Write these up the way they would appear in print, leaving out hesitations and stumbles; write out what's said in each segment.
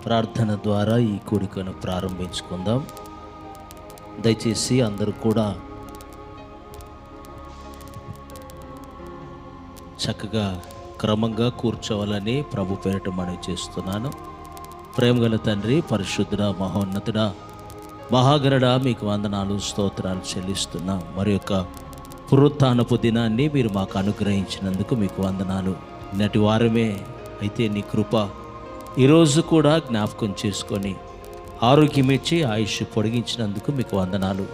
ప్రార్థన ద్వారా ఈ కూడికను ప్రారంభించుకుందాం. దయచేసి అందరూ కూడా చక్కగా క్రమంగా కూర్చోవాలని ప్రభు పేరిట మనవి చేస్తున్నాను. ప్రేమగల తండ్రి, పరిశుద్ధుడ, మహోన్నతుడ, మహాగరుడ, మీకు వందనాలు, స్తోత్రాలు చెల్లిస్తున్నాం. మరి యొక్క పునరుత్థానపు దినాన్ని మీరు మాకు అనుగ్రహించినందుకు మీకు వందనాలు. నేటి వారమే అయితే నీ కృప ఈరోజు కూడా జ్ఞాపకం చేసుకొని ఆరోగ్యం ఇచ్చి ఆయుష్ పొడిగించినందుకు మీకు వందనాలు.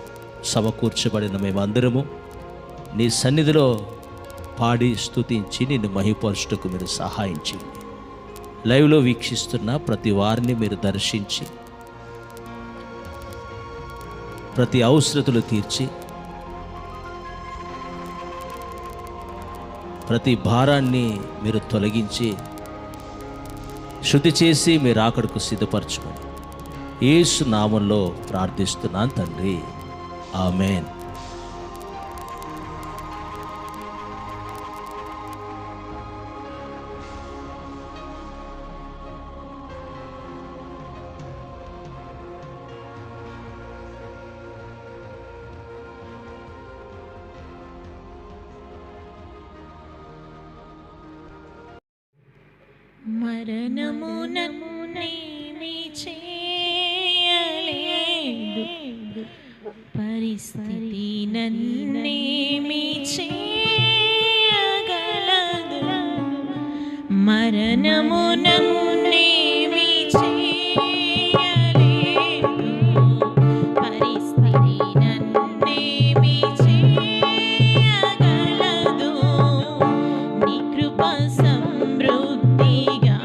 సమకూర్చబడిన మేమందరము నీ సన్నిధిలో పాడి స్తుతించి నిన్ను మహిపరచుటకు మీరు సహాయం చేయండి. లైవ్లో వీక్షిస్తున్న ప్రతి వారిని మీరు దర్శించి ప్రతి అవసరతలు తీర్చి ప్రతి భారాన్ని మీరు తొలగించి శుద్ధి చేసి మీరు ఆకడకు సిద్ధపరచుకొని యేసు నామంలో ప్రార్థిస్తున్నాను తండ్రి, ఆమేన్. మరణమునేమి చేయలేదు, పరిస్థితి నన్నేమి చేయగలదు. మరణమునేమి చేయలేదు, పరిస్థితి నన్నేమి చేయగలదు. నీ కృప సమృద్ధిగా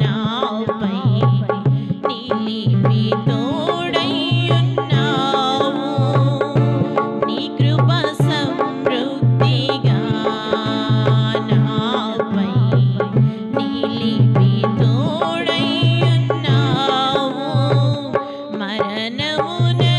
నాపై నిలిపి తోడయ్యున్నావు. నీ కృప సమృద్ధిగా నాపై నిలిపి తోడయ్యున్నావు. మరణమునన్నేమి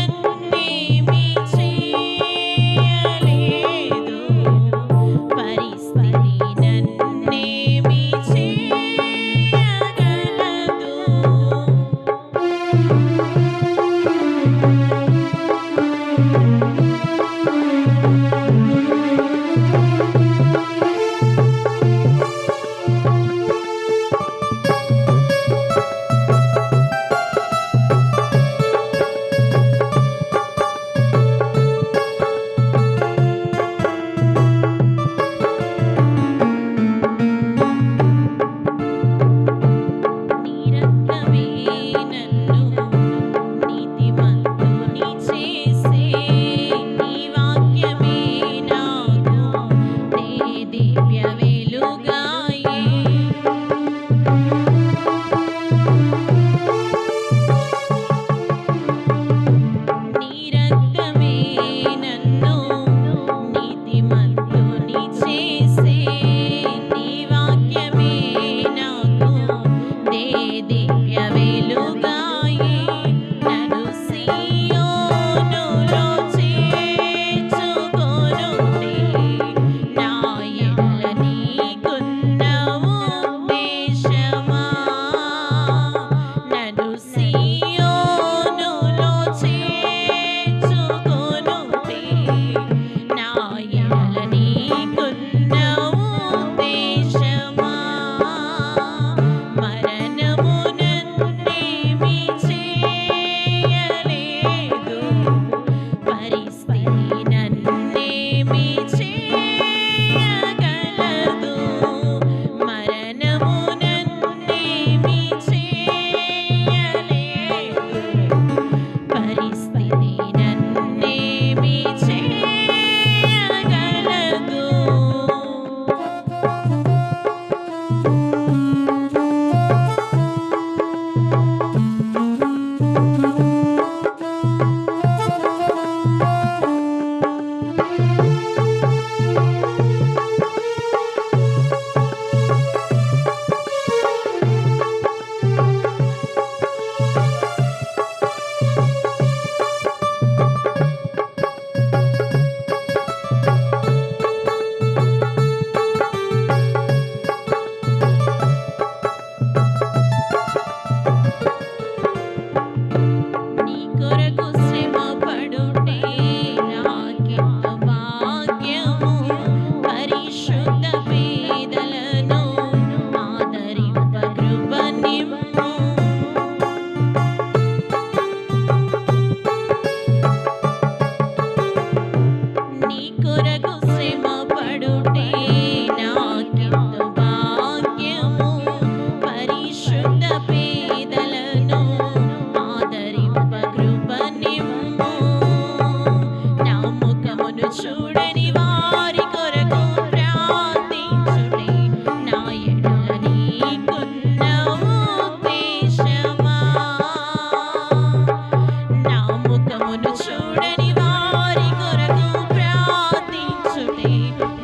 నన్ను చూడని వారి కొరకు ప్రార్థించుటే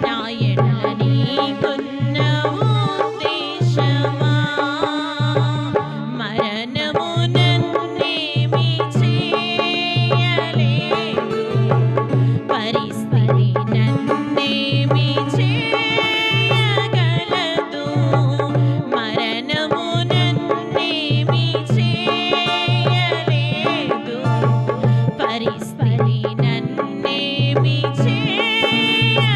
నా ఎడల నీకున్న ఉద్దేశమా. మరణము నన్నేమీ చేయలేదు, పరిస్థితి నన్నేమీ చేయగలదు. మరణము నన్నేమీ చేయలేదు, పరిస్థితి నన్నేమీ చేయగలదు.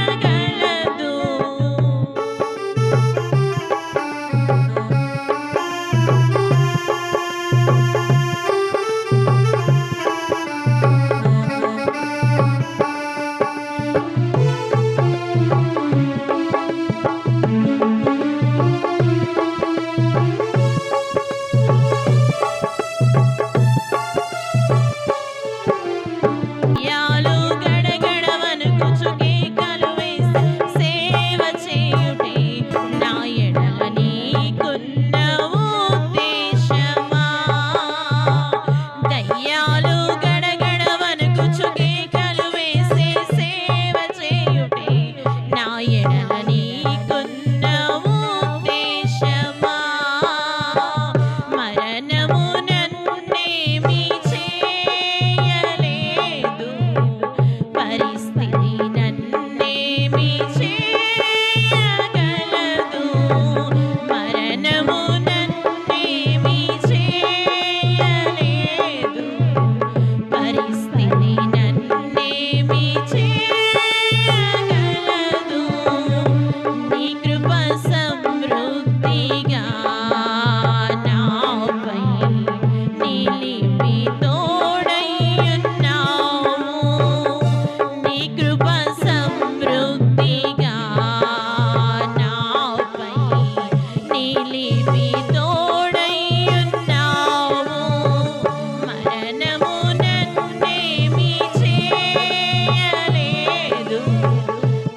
యాలు గడగడ వణుకుచు కేకలు వేసి సేవ చేయుటే నా ఎడల నీకున్న ఉద్దేశమా. దయ్యాలు గడగడ వణుకుచు కేకలు వేసి సేవ చేయుటే నా ఎడల నీకున్న ఉద్దేశమా. మరణము నన్నేమీ చేయలేదు, పరిస్థితి నన్నేమీ చేయగలదు. మరణము నన్నేమీ చేయలేదు, పరిస్థితి నన్నేమీ చేయగలదు. నీ కృప సమృద్ధిగా నాపై నిలిపి తోడయ్యున్నావు. నీ కృప సమృద్ధిగా నాపై నిలిపి తోడయ్యున్నావు. మరణము నన్నేమీ చేయలేదు,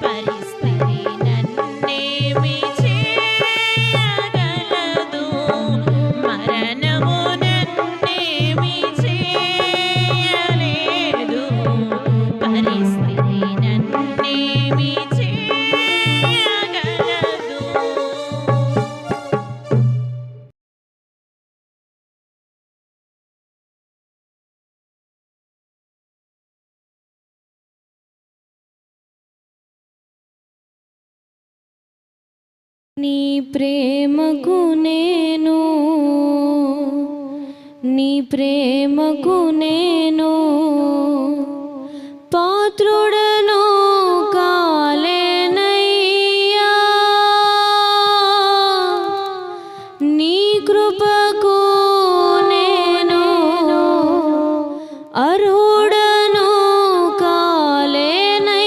పరిస్థితి నన్నేమీ చేయగలదు. మరణము నన్నేమీ చేయలేదు, పరిస్థితి నన్నేమీ చేయగలదు. నీ ప్రేమకు నేను, నీ ప్రేమకు నేను పాత్రుడను కాలేనయ్యా. నీ కృపకు నేను అర్హుడను కాలేనయ్యా,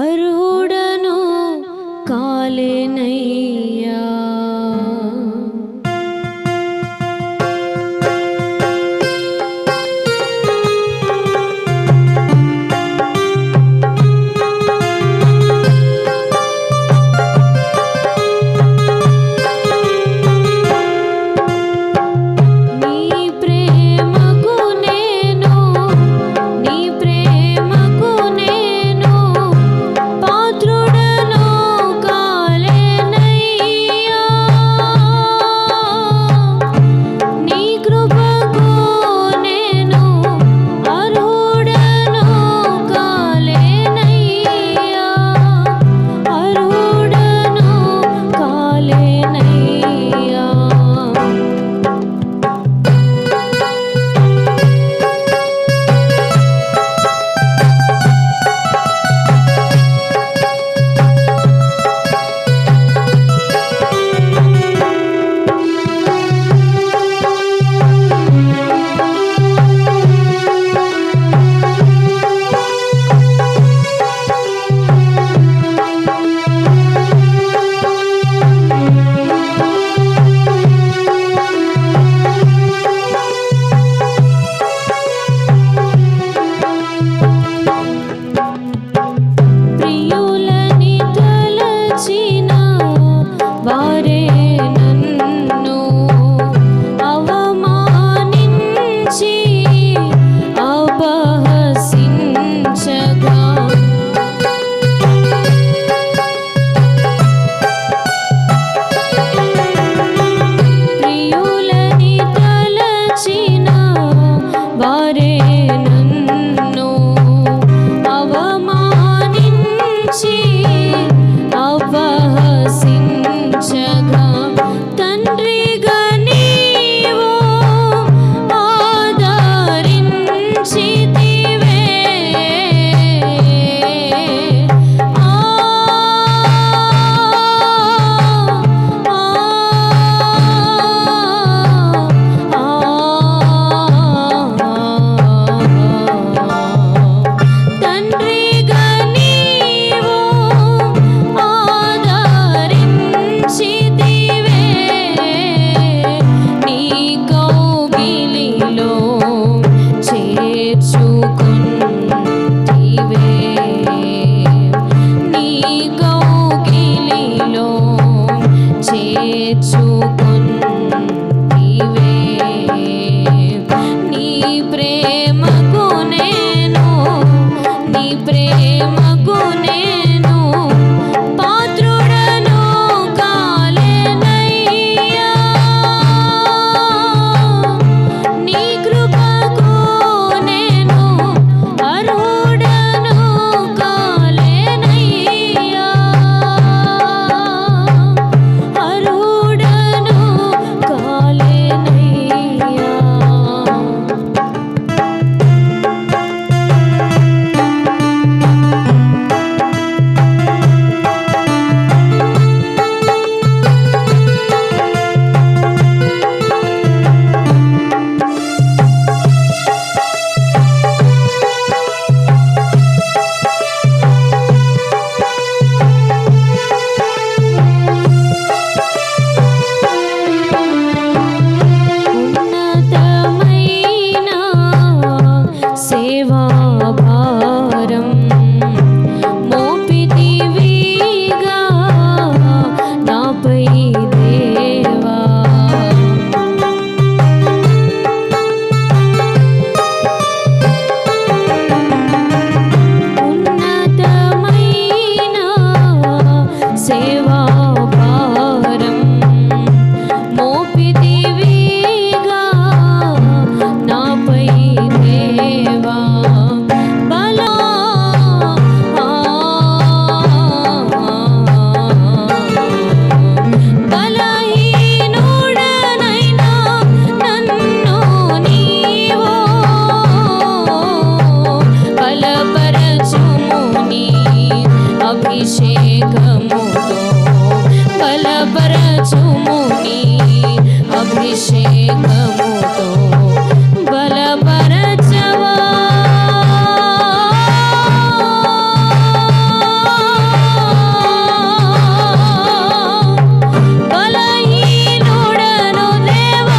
అర్హుడను కాలేనయ్యా. వారే నన్ను అవమానించి అపహసించగా తండ్రిగా నీవు ఆదరించితివే. తండ్రిగా నీవు ఆదరించితివే. నీ కౌగిలిలో చేర్చుకొంటివే. నీ కౌగిలిలో చేర్చుకొంటివే. నీ ప్రేమకు నేను పాత్రుడను కాలేనయ్యా. నీ కృపకు నేను అర్హుడను కాలేనయ్యా. అర్హుడను కాలేనయ్యా. ఉన్నతమైన సేవాభారం మోపితివిగా నాపై దేవా. ఉన్నతమైన సేవాభారం మోపితివిగా నాపై దేవా. బలహీనుడనైనా నన్ను నీవు బలపరచుము నీ అభిషేకముతో. బలపరచుము నీ అభిషేకముతో. బలపరచవా. బలహీనుడను దేవా.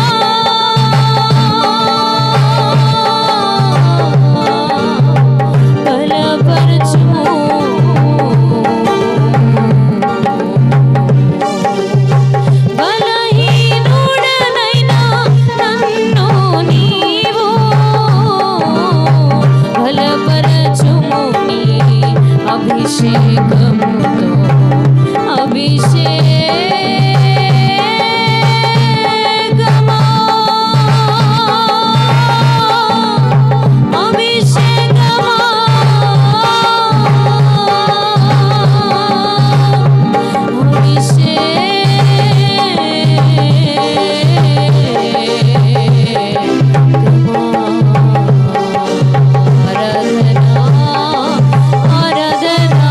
బలపరచుము. బలహీనుడనైనా నన్ను నీవు బలపరచుము నీ అభిషేకముతో. అభిషేకమా. అభిషేకమా. ఆరాధనా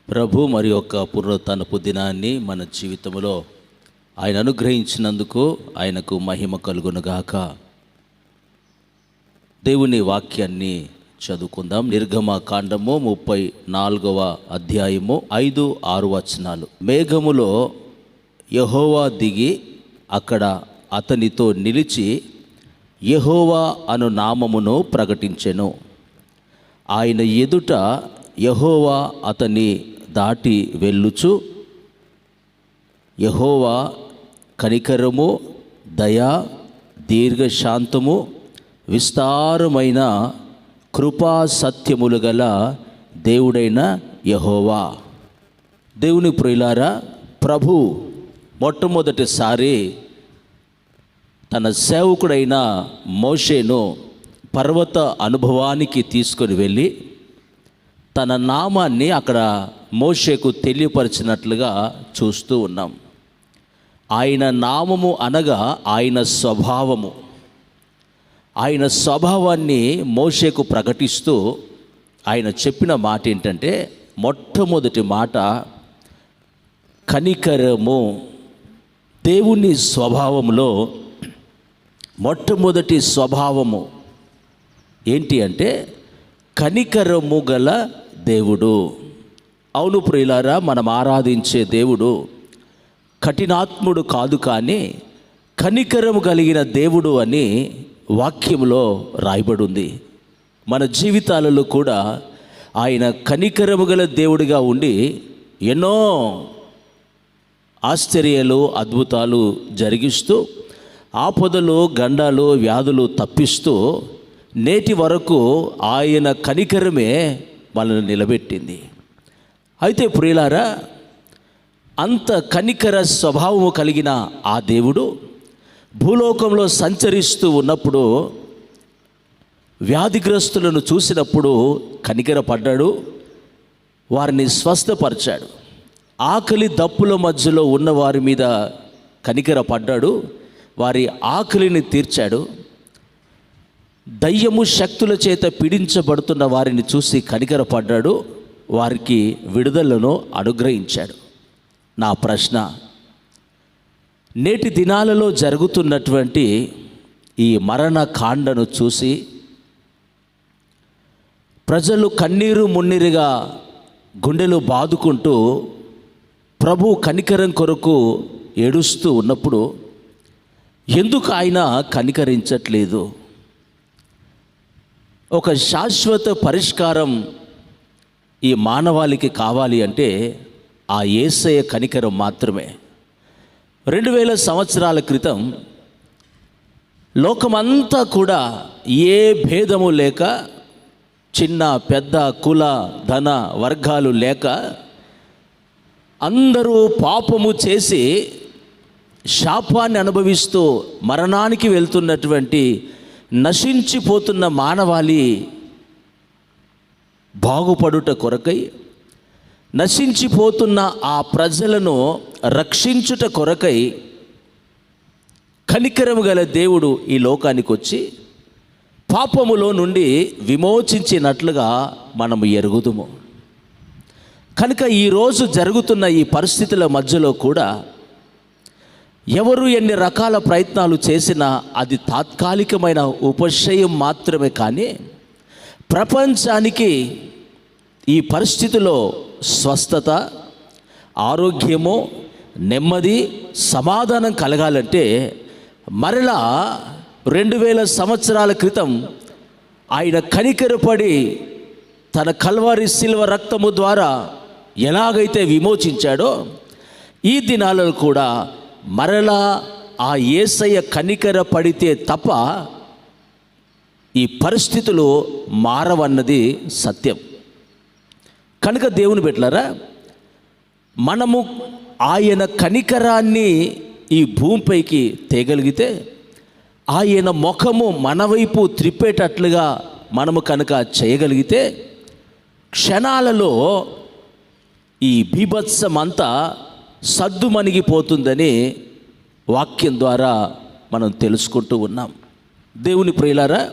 ప్రభు మరి యొక్క పునరుత్థానపు దినాన్ని మన జీవితంలో ఆయన అనుగ్రహించినందుకు ఆయనకు మహిమ కలుగునుగాక. దేవుని వాక్యాన్ని చదువుకుందాం. నిర్గమ కాండము 34వ అధ్యాయము 5-6 వచనాలు. మేఘములో యెహోవా దిగి అక్కడ అతనితో నిలిచి యెహోవా అను నామమును ప్రకటించెను. ఆయన ఎదుట యెహోవా అతని దాటి వెళ్ళుచు, యెహోవా కనికరము, దయా, దీర్ఘశాంతము, విస్తారమైన కృపా సత్యములు గల దేవుడైన యెహోవా. దేవుని ప్రియులారా, ప్రభు మొట్టమొదటిసారి తన సేవకుడైన మోషేను పర్వత అనుభవానికి తీసుకొని వెళ్ళి తన నామాన్ని అక్కడ మోషేకు తెలియపరిచినట్లుగా చూస్తూ ఉన్నాం. ఆయన నామము అనగా ఆయన స్వభావము. ఆయన స్వభావాన్ని మోషేకు ప్రకటిస్తూ ఆయన చెప్పిన మాట ఏంటంటే, మొట్టమొదటి మాట కనికరము. దేవుని స్వభావంలో మొట్టమొదటి స్వభావము ఏంటి అంటే కనికరము గల దేవుడు. అవును ప్రియులారా, మనం ఆరాధించే దేవుడు కఠినాత్ముడు కాదు, కానీ కనికరము కలిగిన దేవుడు అని వాక్యంలో రాయబడి ఉంది. మన జీవితాలలో కూడా ఆయన కనికరము గల దేవుడిగా ఉండి ఎన్నో ఆశ్చర్యాలు, అద్భుతాలు జరిగిస్తూ ఆపదలు, గండాలు, వ్యాధులు తప్పిస్తూ నేటి వరకు ఆయన కనికరమే మనల్ని నిలబెట్టింది. అయితే ప్రియులారా, అంత కనికర స్వభావము కలిగిన ఆ దేవుడు భూలోకంలో సంచరిస్తూ ఉన్నప్పుడు వ్యాధిగ్రస్తులను చూసినప్పుడు కనికరపడ్డాడు, వారిని స్వస్థపరిచాడు. ఆకలి దప్పుల మధ్యలో ఉన్న వారి మీద కనికరపడ్డాడు, వారి ఆకలిని తీర్చాడు. దయ్యము శక్తుల చేత పీడించబడుతున్న వారిని చూసి కనికరపడ్డాడు, వారికి విడుదలను అనుగ్రహించాడు. నా ప్రశ్న, నేటి దినాలలో జరుగుతున్నటువంటి ఈ మరణ కాండను చూసి ప్రజలు కన్నీరు మున్నీరుగా గుండెలు బాదుకుంటూ ప్రభు కనికరం కొరకు ఏడుస్తూ ఉన్నప్పుడు ఎందుకు ఆయన కనికరించట్లేదు? ఒక శాశ్వత పరిష్కారం ఈ మానవాళికి కావాలి అంటే ఆ యేసయ్య కనికరం మాత్రమే. 2000 సంవత్సరాల క్రితం లోకమంతా కూడా ఏ భేదము లేక, చిన్న పెద్ద కుల ధన వర్గాలు లేక అందరూ పాపము చేసి శాపాన్ని అనుభవిస్తూ మరణానికి వెళ్తున్నటువంటి నశించిపోతున్న మానవాళి బాగుపడుట కొరకై, నశించిపోతున్న ఆ ప్రజలను రక్షించుట కొరకై కనికరము గల దేవుడు ఈ లోకానికి వచ్చి పాపములో నుండి విమోచించినట్లుగా మనము ఎరుగుదుము. కనుక ఈరోజు జరుగుతున్న ఈ పరిస్థితుల మధ్యలో కూడా ఎవరు ఎన్ని రకాల ప్రయత్నాలు చేసినా అది తాత్కాలికమైన ఉపశయం మాత్రమే. కానీ ప్రపంచానికి ఈ పరిస్థితిలో స్వస్థత, ఆరోగ్యము, నెమ్మది, సమాధానం కలగాలంటే మరలా 2000 సంవత్సరాల క్రితం ఆయన కనికరపడి తన కల్వారి శిలువ రక్తము ద్వారా ఎలాగైతే విమోచించాడో, ఈ దినాలలో కూడా మరలా ఆ యేసయ్య కనికర పడితే తప్ప ఈ పరిస్థితులు మారవన్నది సత్యం. కనుక దేవుని బిడ్డలారా, మనము ఆయన కనికరాన్ని ఈ భూమిపైకి తేగలిగితే, ఆయన ముఖము మన వైపు త్రిప్పేటట్లుగా మనము కనుక చేయగలిగితే, క్షణాలలో ఈ బీభత్సమంతా సద్దుమణిగిపోతుందని వాక్యం ద్వారా మనం తెలుసుకుంటూ ఉన్నాం. దేవుని ప్రియులారా,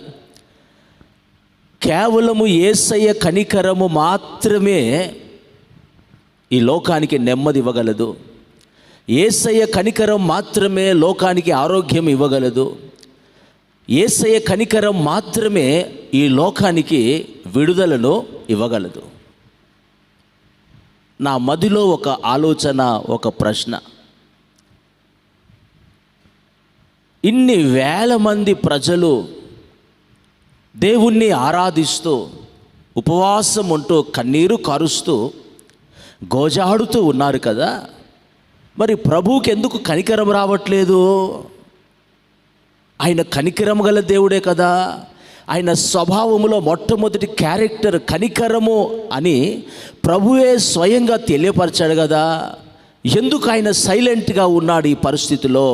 కేవలము యేసయ్య కనికరము మాత్రమే ఈ లోకానికి నెమ్మది ఇవ్వగలదు. యేసయ్య కనికరం మాత్రమే లోకానికి ఆరోగ్యం ఇవ్వగలదు. యేసయ్య కనికరం మాత్రమే ఈ లోకానికి విడుదలను ఇవ్వగలదు. నా మదిలో ఒక ఆలోచన, ఒక ప్రశ్న. ఇన్ని వేల మంది ప్రజలు దేవుణ్ణి ఆరాధిస్తూ ఉపవాసం ఉంటూ కన్నీరు కారుస్తూ గోజాడుతూ ఉన్నారు కదా, మరి ప్రభువుకి ఎందుకు కనికరం రావట్లేదు? ఆయన కనికరం గల దేవుడే కదా. ఆయన స్వభావములో మొట్టమొదటి క్యారెక్టర్ కనికరము అని ప్రభువే స్వయంగా తెలియపరిచాడు కదా. ఎందుకు ఆయన సైలెంట్గా ఉన్నాడు ఈ పరిస్థితిలో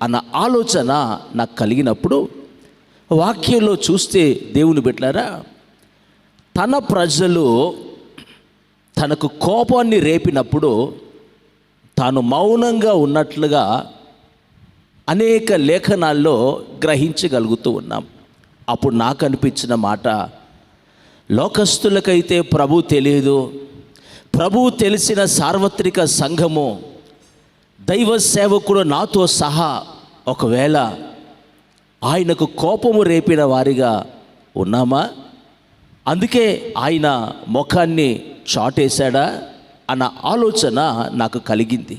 అన్న ఆలోచన నాకు కలిగినప్పుడు వాక్యంలో చూస్తే దేవుని బిడ్డలారా, తన ప్రజలు తనకు కోపాన్ని రేపినప్పుడు తాను మౌనంగా ఉన్నట్లుగా అనేక లేఖనాల్లో గ్రహించగలుగుతూ ఉన్నాం. అప్పుడు నాకు అనిపించిన మాట, లోకస్తులకైతే ప్రభు తెలియదు, ప్రభువు తెలిసిన సార్వత్రిక సంఘము, దైవ సేవకుడు నాతో సహా ఒకవేళ ఆయనకు కోపము రేపిన వారిగా ఉన్నామా? అందుకే ఆయన ముఖాన్ని చాటేశాడా అన్న ఆలోచన నాకు కలిగింది.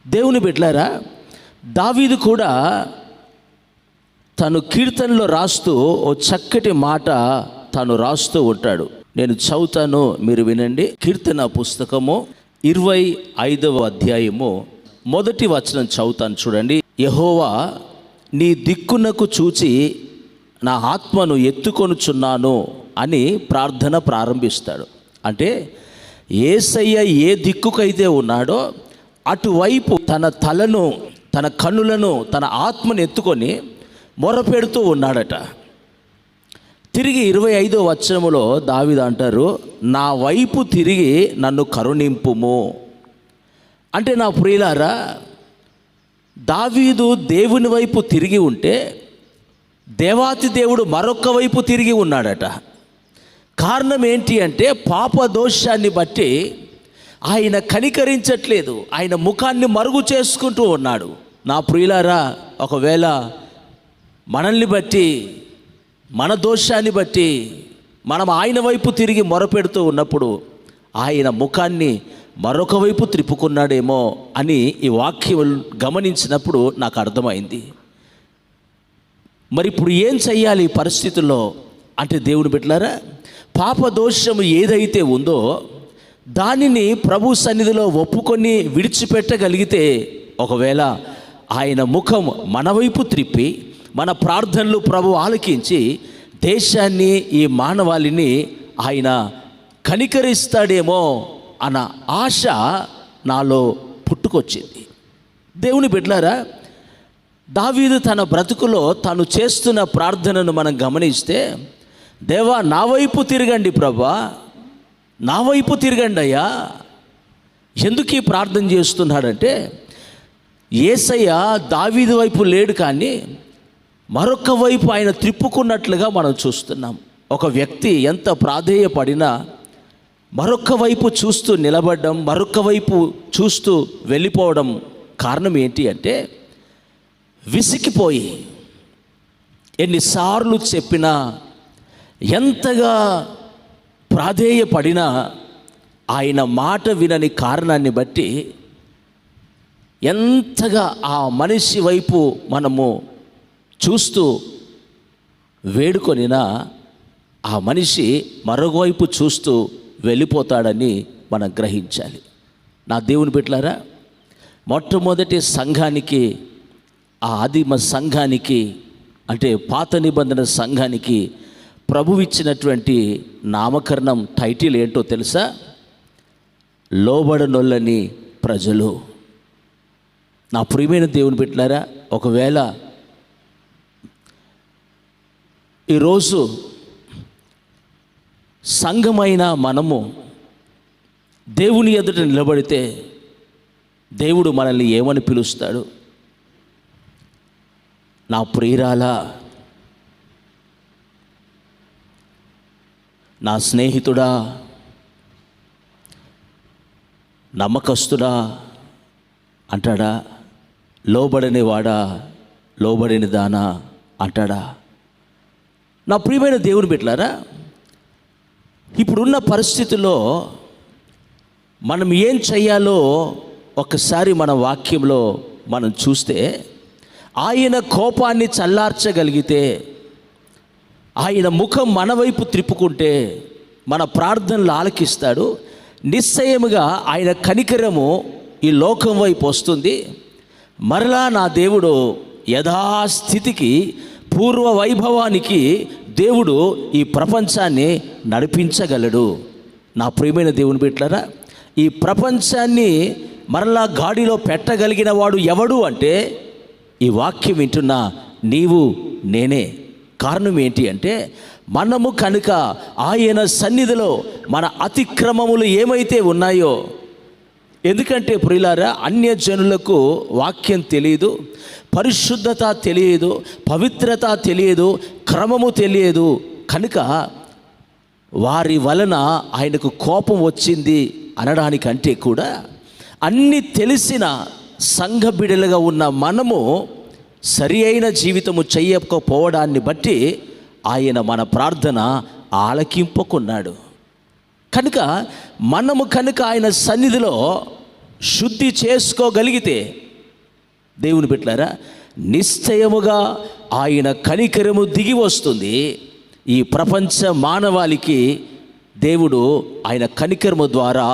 దేవుని బిడ్డలారా, దావీదు కూడా తను కీర్తనలో రాస్తూ ఓ చక్కటి మాట తాను రాస్తూ ఉంటాడు. నేను చదువుతాను, మీరు వినండి. కీర్తన పుస్తకము 25వ అధ్యాయము 1వ వచనం చదువుతాను, చూడండి. యెహోవా, నీ దిక్కునకు చూచి నా ఆత్మను ఎత్తుకొనుచున్నాను అని ప్రార్థన ప్రారంభిస్తాడు. అంటే యేసయ్య ఏ దిక్కుకైతే ఉన్నాడో అటువైపు తన తలను, తన కన్నులను, తన ఆత్మను ఎత్తుకొని మొరపెడుతూ ఉన్నాడట. తిరిగి 25వ వచనములో దావీదు అంటారు, నా వైపు తిరిగి నన్ను కరుణింపుము. అంటే నా ప్రియులారా, దావీదు దేవుని వైపు తిరిగి ఉంటే దేవాతి దేవుడు మరొక వైపు తిరిగి ఉన్నాడట. కారణం ఏంటి అంటే పాప దోషాన్ని బట్టి ఆయన కనికరించట్లేదు, ఆయన ముఖాన్ని మరుగు చేసుకుంటూ ఉన్నాడు. నా ప్రియులారా, ఒకవేళ మనల్ని బట్టి, మన దోషాన్ని బట్టి మనం ఆయన వైపు తిరిగి మొరపెడుతూ ఉన్నప్పుడు ఆయన ముఖాన్ని మరొక వైపు త్రిప్పుకున్నాడేమో అని ఈ వాక్యం గమనించినప్పుడు నాకు అర్థమైంది. మరి ఇప్పుడు ఏం చెయ్యాలి ఈ పరిస్థితుల్లో అంటే, దేవుని బిడ్డలారా, పాప దోషము ఏదైతే ఉందో దానిని ప్రభు సన్నిధిలో ఒప్పుకొని విడిచిపెట్టగలిగితే, ఒకవేళ ఆయన ముఖం మన వైపు త్రిప్పి మన ప్రార్థనలు ప్రభు ఆలకించి దేశాన్ని, ఈ మానవాళిని ఆయన కనికరిస్తాడేమో అన్న ఆశ నాలో పుట్టుకొచ్చింది. దేవుని బిడ్డలారా, దావీదు తన బ్రతుకులో తాను చేస్తున్న ప్రార్థనను మనం గమనిస్తే, దేవా నా వైపు తిరగండి ప్రభా, నా వైపు తిరగండి అయ్యా. ఎందుకు ఈ ప్రార్థన చేస్తున్నాడంటే, యేసయ్య దావీదు వైపు లేడు, కానీ మరొక వైపు ఆయన త్రిప్పుకున్నట్లుగా మనం చూస్తున్నాం. ఒక వ్యక్తి ఎంత ప్రాధేయపడినా మరొక వైపు చూస్తూ నిలబడడం, మరొక వైపు చూస్తూ వెళ్ళిపోవడం కారణం ఏంటి అంటే, విసిగిపోయి ఎన్నిసార్లు చెప్పినా, ఎంతగా ప్రాధేయపడినా ఆయన మాట వినని కారణాన్ని బట్టి ఎంతగా ఆ మనిషి వైపు మనము చూస్తూ వేడుకొనినా ఆ మనిషి మరొకవైపు చూస్తూ వెళ్ళిపోతాడని మనం గ్రహించాలి. నా దేవుని బిడ్డలారా, మొట్టమొదటి సంఘానికి, ఆ ఆదిమ సంఘానికి అంటే పాత నిబంధన సంఘానికి ప్రభువు ఇచ్చినటువంటి నామకరణం, టైటిల్ ఏంటో తెలుసా? లోబడనొల్లని ప్రజలు. నా ప్రియమైన దేవుని బిడ్డలారా, ఒకవేళ ఈరోజు సంఘమైన మనము దేవుని ఎదుట నిలబడితే దేవుడు మనల్ని ఏమని పిలుస్తాడు? నా ప్రియురాలా, నా స్నేహితుడా, నమ్మకస్తుడా అంటాడా? లోబడని వాడా, లోబడిన దానా అంటాడా? నా ప్రియమైన దేవుని బిడ్డలారా, ఇప్పుడున్న పరిస్థితుల్లో మనం ఏం చెయ్యాలో ఒకసారి మన వాక్యంలో మనం చూస్తే, ఆయన కోపాన్ని చల్లార్చగలిగితే, ఆయన ముఖం మన వైపు త్రిప్పుకుంటే మన ప్రార్థనలు ఆలకిస్తాడు. నిశ్చయముగా ఆయన కనికరము ఈ లోకం వైపు వస్తుంది. మరలా నా దేవుడు యథాస్థితికి, పూర్వ వైభవానికి దేవుడు ఈ ప్రపంచాన్ని నడిపించగలడు. నా ప్రియమైన దేవుని బిడ్డలారా, ఈ ప్రపంచాన్ని మరలా గాడిలో పెట్టగలిగిన వాడు ఎవడు అంటే ఈ వాక్యం వింటున్న నీవు నేనే. కారణం ఏంటి అంటే, మనము కనుక ఆయన సన్నిధిలో మన అతిక్రమములు ఏమైతే ఉన్నాయో, ఎందుకంటే ప్రియులారా, అన్యజనులకు వాక్యం తెలియదు, పరిశుద్ధత తెలియదు, పవిత్రత తెలియదు, క్రమము తెలియదు. కనుక వారి వలన ఆయనకు కోపం వచ్చింది అనడానికంటే కూడా, అన్నీ తెలిసిన సంఘ బిడ్డలుగా ఉన్న మనము సరి అయిన జీవితము చెయ్యకపోవడాన్ని బట్టి ఆయన మన ప్రార్థన ఆలకింపకున్నాడు. కనుక మనము కనుక ఆయన సన్నిధిలో శుద్ధి చేసుకోగలిగితే, దేవుని బిడ్డలారా, నిశ్చయముగా ఆయన కనికరము దిగి వస్తుంది. ఈ ప్రపంచ మానవాళికి దేవుడు ఆయన కనికరము ద్వారా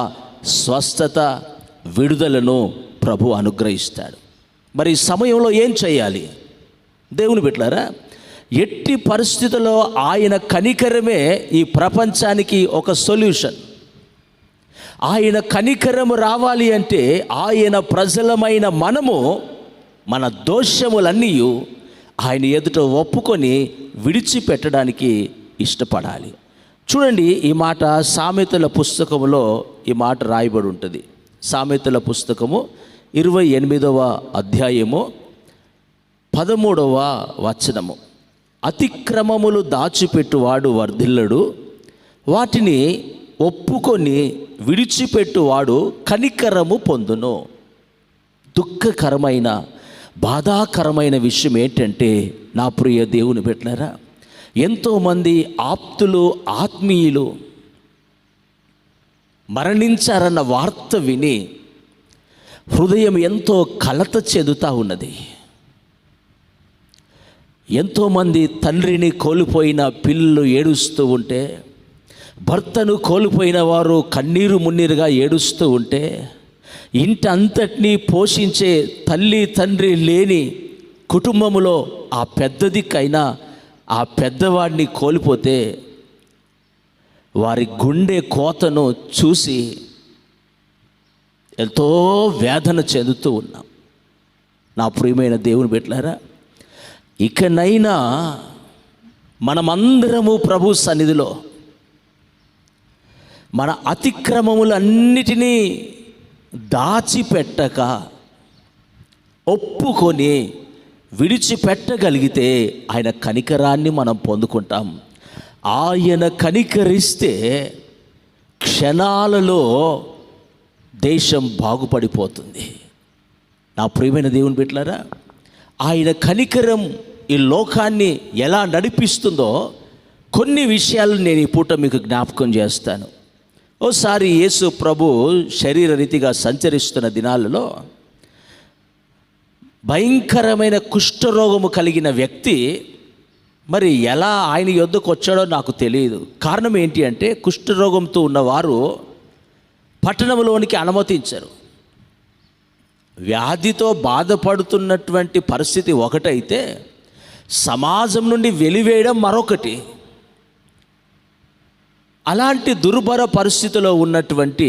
స్వస్థత, విడుదలను ప్రభు అనుగ్రహిస్తాడు. మరి ఈ సమయంలో ఏం చేయాలి? దేవుని బిడ్డలారా, ఎట్టి పరిస్థితుల్లో ఆయన కనికరమే ఈ ప్రపంచానికి ఒక సొల్యూషన్. ఆయన కనికరము రావాలి అంటే ఆయన ప్రజలమైన మనము మన దోషములన్నీ ఆయన ఎదుట ఒప్పుకొని విడిచిపెట్టడానికి ఇష్టపడాలి. చూడండి, ఈ మాట సామెతల పుస్తకములో ఈ మాట రాయబడి ఉంటుంది. సామెతల పుస్తకము 28వ అధ్యాయము 13వ వచనము. అతిక్రమములు దాచిపెట్టువాడు వర్ధిల్లడు, వాటిని ఒప్పుకొని విడిచిపెట్టువాడు కనికరము పొందును. దుఃఖకరమైన, బాధాకరమైన విషయం ఏంటంటే, నా ప్రియ దేవుని బిడ్డలారా, ఎంతోమంది ఆప్తులు, ఆత్మీయులు మరణించారన్న వార్త విని హృదయం ఎంతో కలత చెందుతూ ఉన్నది. ఎంతోమంది తండ్రిని కోల్పోయిన పిల్లలు ఏడుస్తూ ఉంటే, భర్తను కోల్పోయిన వారు కన్నీరు మున్నీరుగా ఏడుస్తూ ఉంటే, ఇంటి అంతటినీ పోషించే తల్లి తండ్రి లేని కుటుంబంలో ఆ పెద్ద దిక్కైనా ఆ పెద్దవాడిని కోల్పోతే వారి గుండె కోతను చూసి ఎంతో వేదన చెందుతూ ఉన్నాం. నా ప్రియమైన దేవుని బిడ్డలారా, ఇకనైనా మనమందరము ప్రభు సన్నిధిలో మన అతిక్రమములన్నిటినీ దాచిపెట్టక ఒప్పుకొని విడిచిపెట్టగలిగితే ఆయన కనికరాన్ని మనం పొందుకుంటాం. ఆయన కనికరిస్తే క్షణాలలో దేశం బాగుపడిపోతుంది. నా ప్రియమైన దేవుని బిడ్డలారా, ఆయన కనికరం ఈ లోకాన్ని ఎలా నడిపిస్తుందో కొన్ని విషయాలు నేను ఈ పూట మీకు జ్ఞాపకం చేస్తాను. ఓసారి యేసు ప్రభు శరీర రీతిగా సంచరిస్తున్న దినాలలో భయంకరమైన కుష్ఠరోగము కలిగిన వ్యక్తి మరి ఎలా ఆయన యొద్దకు వచ్చాడో నాకు తెలియదు. కారణం ఏంటి అంటే, కుష్ఠరోగంతో ఉన్నవారు పట్టణంలోనికి అనుమతించరు. వ్యాధితో బాధపడుతున్నటువంటి పరిస్థితి ఒకటైతే, సమాజం నుండి వెలివేయడం మరొకటి. అలాంటి దుర్భర పరిస్థితిలో ఉన్నటువంటి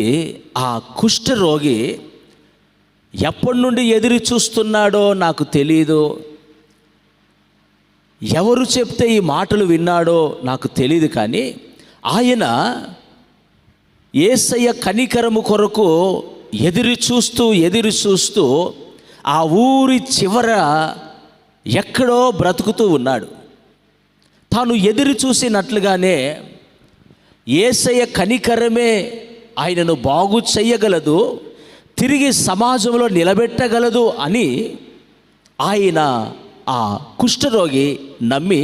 ఆ కుష్ఠరోగి ఎప్పటి నుండి ఎదురు చూస్తున్నాడో నాకు తెలియదు. ఎవరు చెప్తే ఈ మాటలు విన్నాడో నాకు తెలియదు. కానీ ఆయన యేసయ్య కనికరము కొరకు ఎదురు చూస్తూ ఆ ఊరి చివర ఎక్కడో బ్రతుకుతూ ఉన్నాడు. తాను ఎదురు చూసినట్లుగానే యేసయ్య కనికరమే ఆయనను బాగు చెయ్యగలదు, తిరిగి సమాజంలో నిలబెట్టగలదు అని ఆయన ఆ కుష్ఠరోగి నమ్మి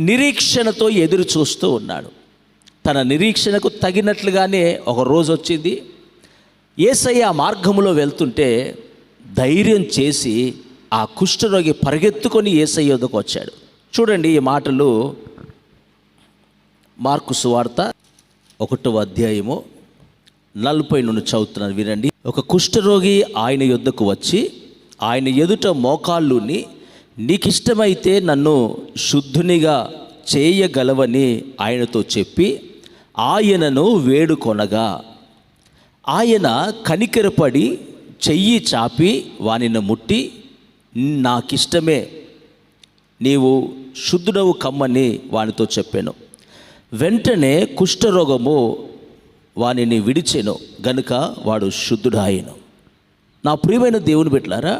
నిరీక్షణతో ఎదురు చూస్తూ ఉన్నాడు. తన నిరీక్షణకు తగినట్లుగానే ఒక రోజు వచ్చింది. యేసయ్య మార్గంలో వెళ్తుంటే ధైర్యం చేసి ఆ కుష్ఠరోగి పరిగెత్తుకొని యేసయ్య వద్దకు వచ్చాడు. చూడండి, ఈ మాటలు మార్కు సువార్త 1వ అధ్యాయము 40 నుండి చదువుతున్నాను, వినండి. ఒక కుష్ఠరోగి ఆయన యొద్దకు వచ్చి ఆయన ఎదుట మోకాళ్ళుని, నీకిష్టమైతే నన్ను శుద్ధునిగా చేయగలవని ఆయనతో చెప్పి ఆయనను వేడుకొనగా, ఆయన కనికరపడి చెయ్యి చాపి వానిని ముట్టి, నాకిష్టమే, నీవు శుద్ధుడవు కమ్మని వానితో చెప్పాను. వెంటనే కుష్ఠరోగము వానిని విడిచెను గనుక వాడు శుద్ధుడాయను. నా ప్రియమైన దేవుని బిడ్డలారా,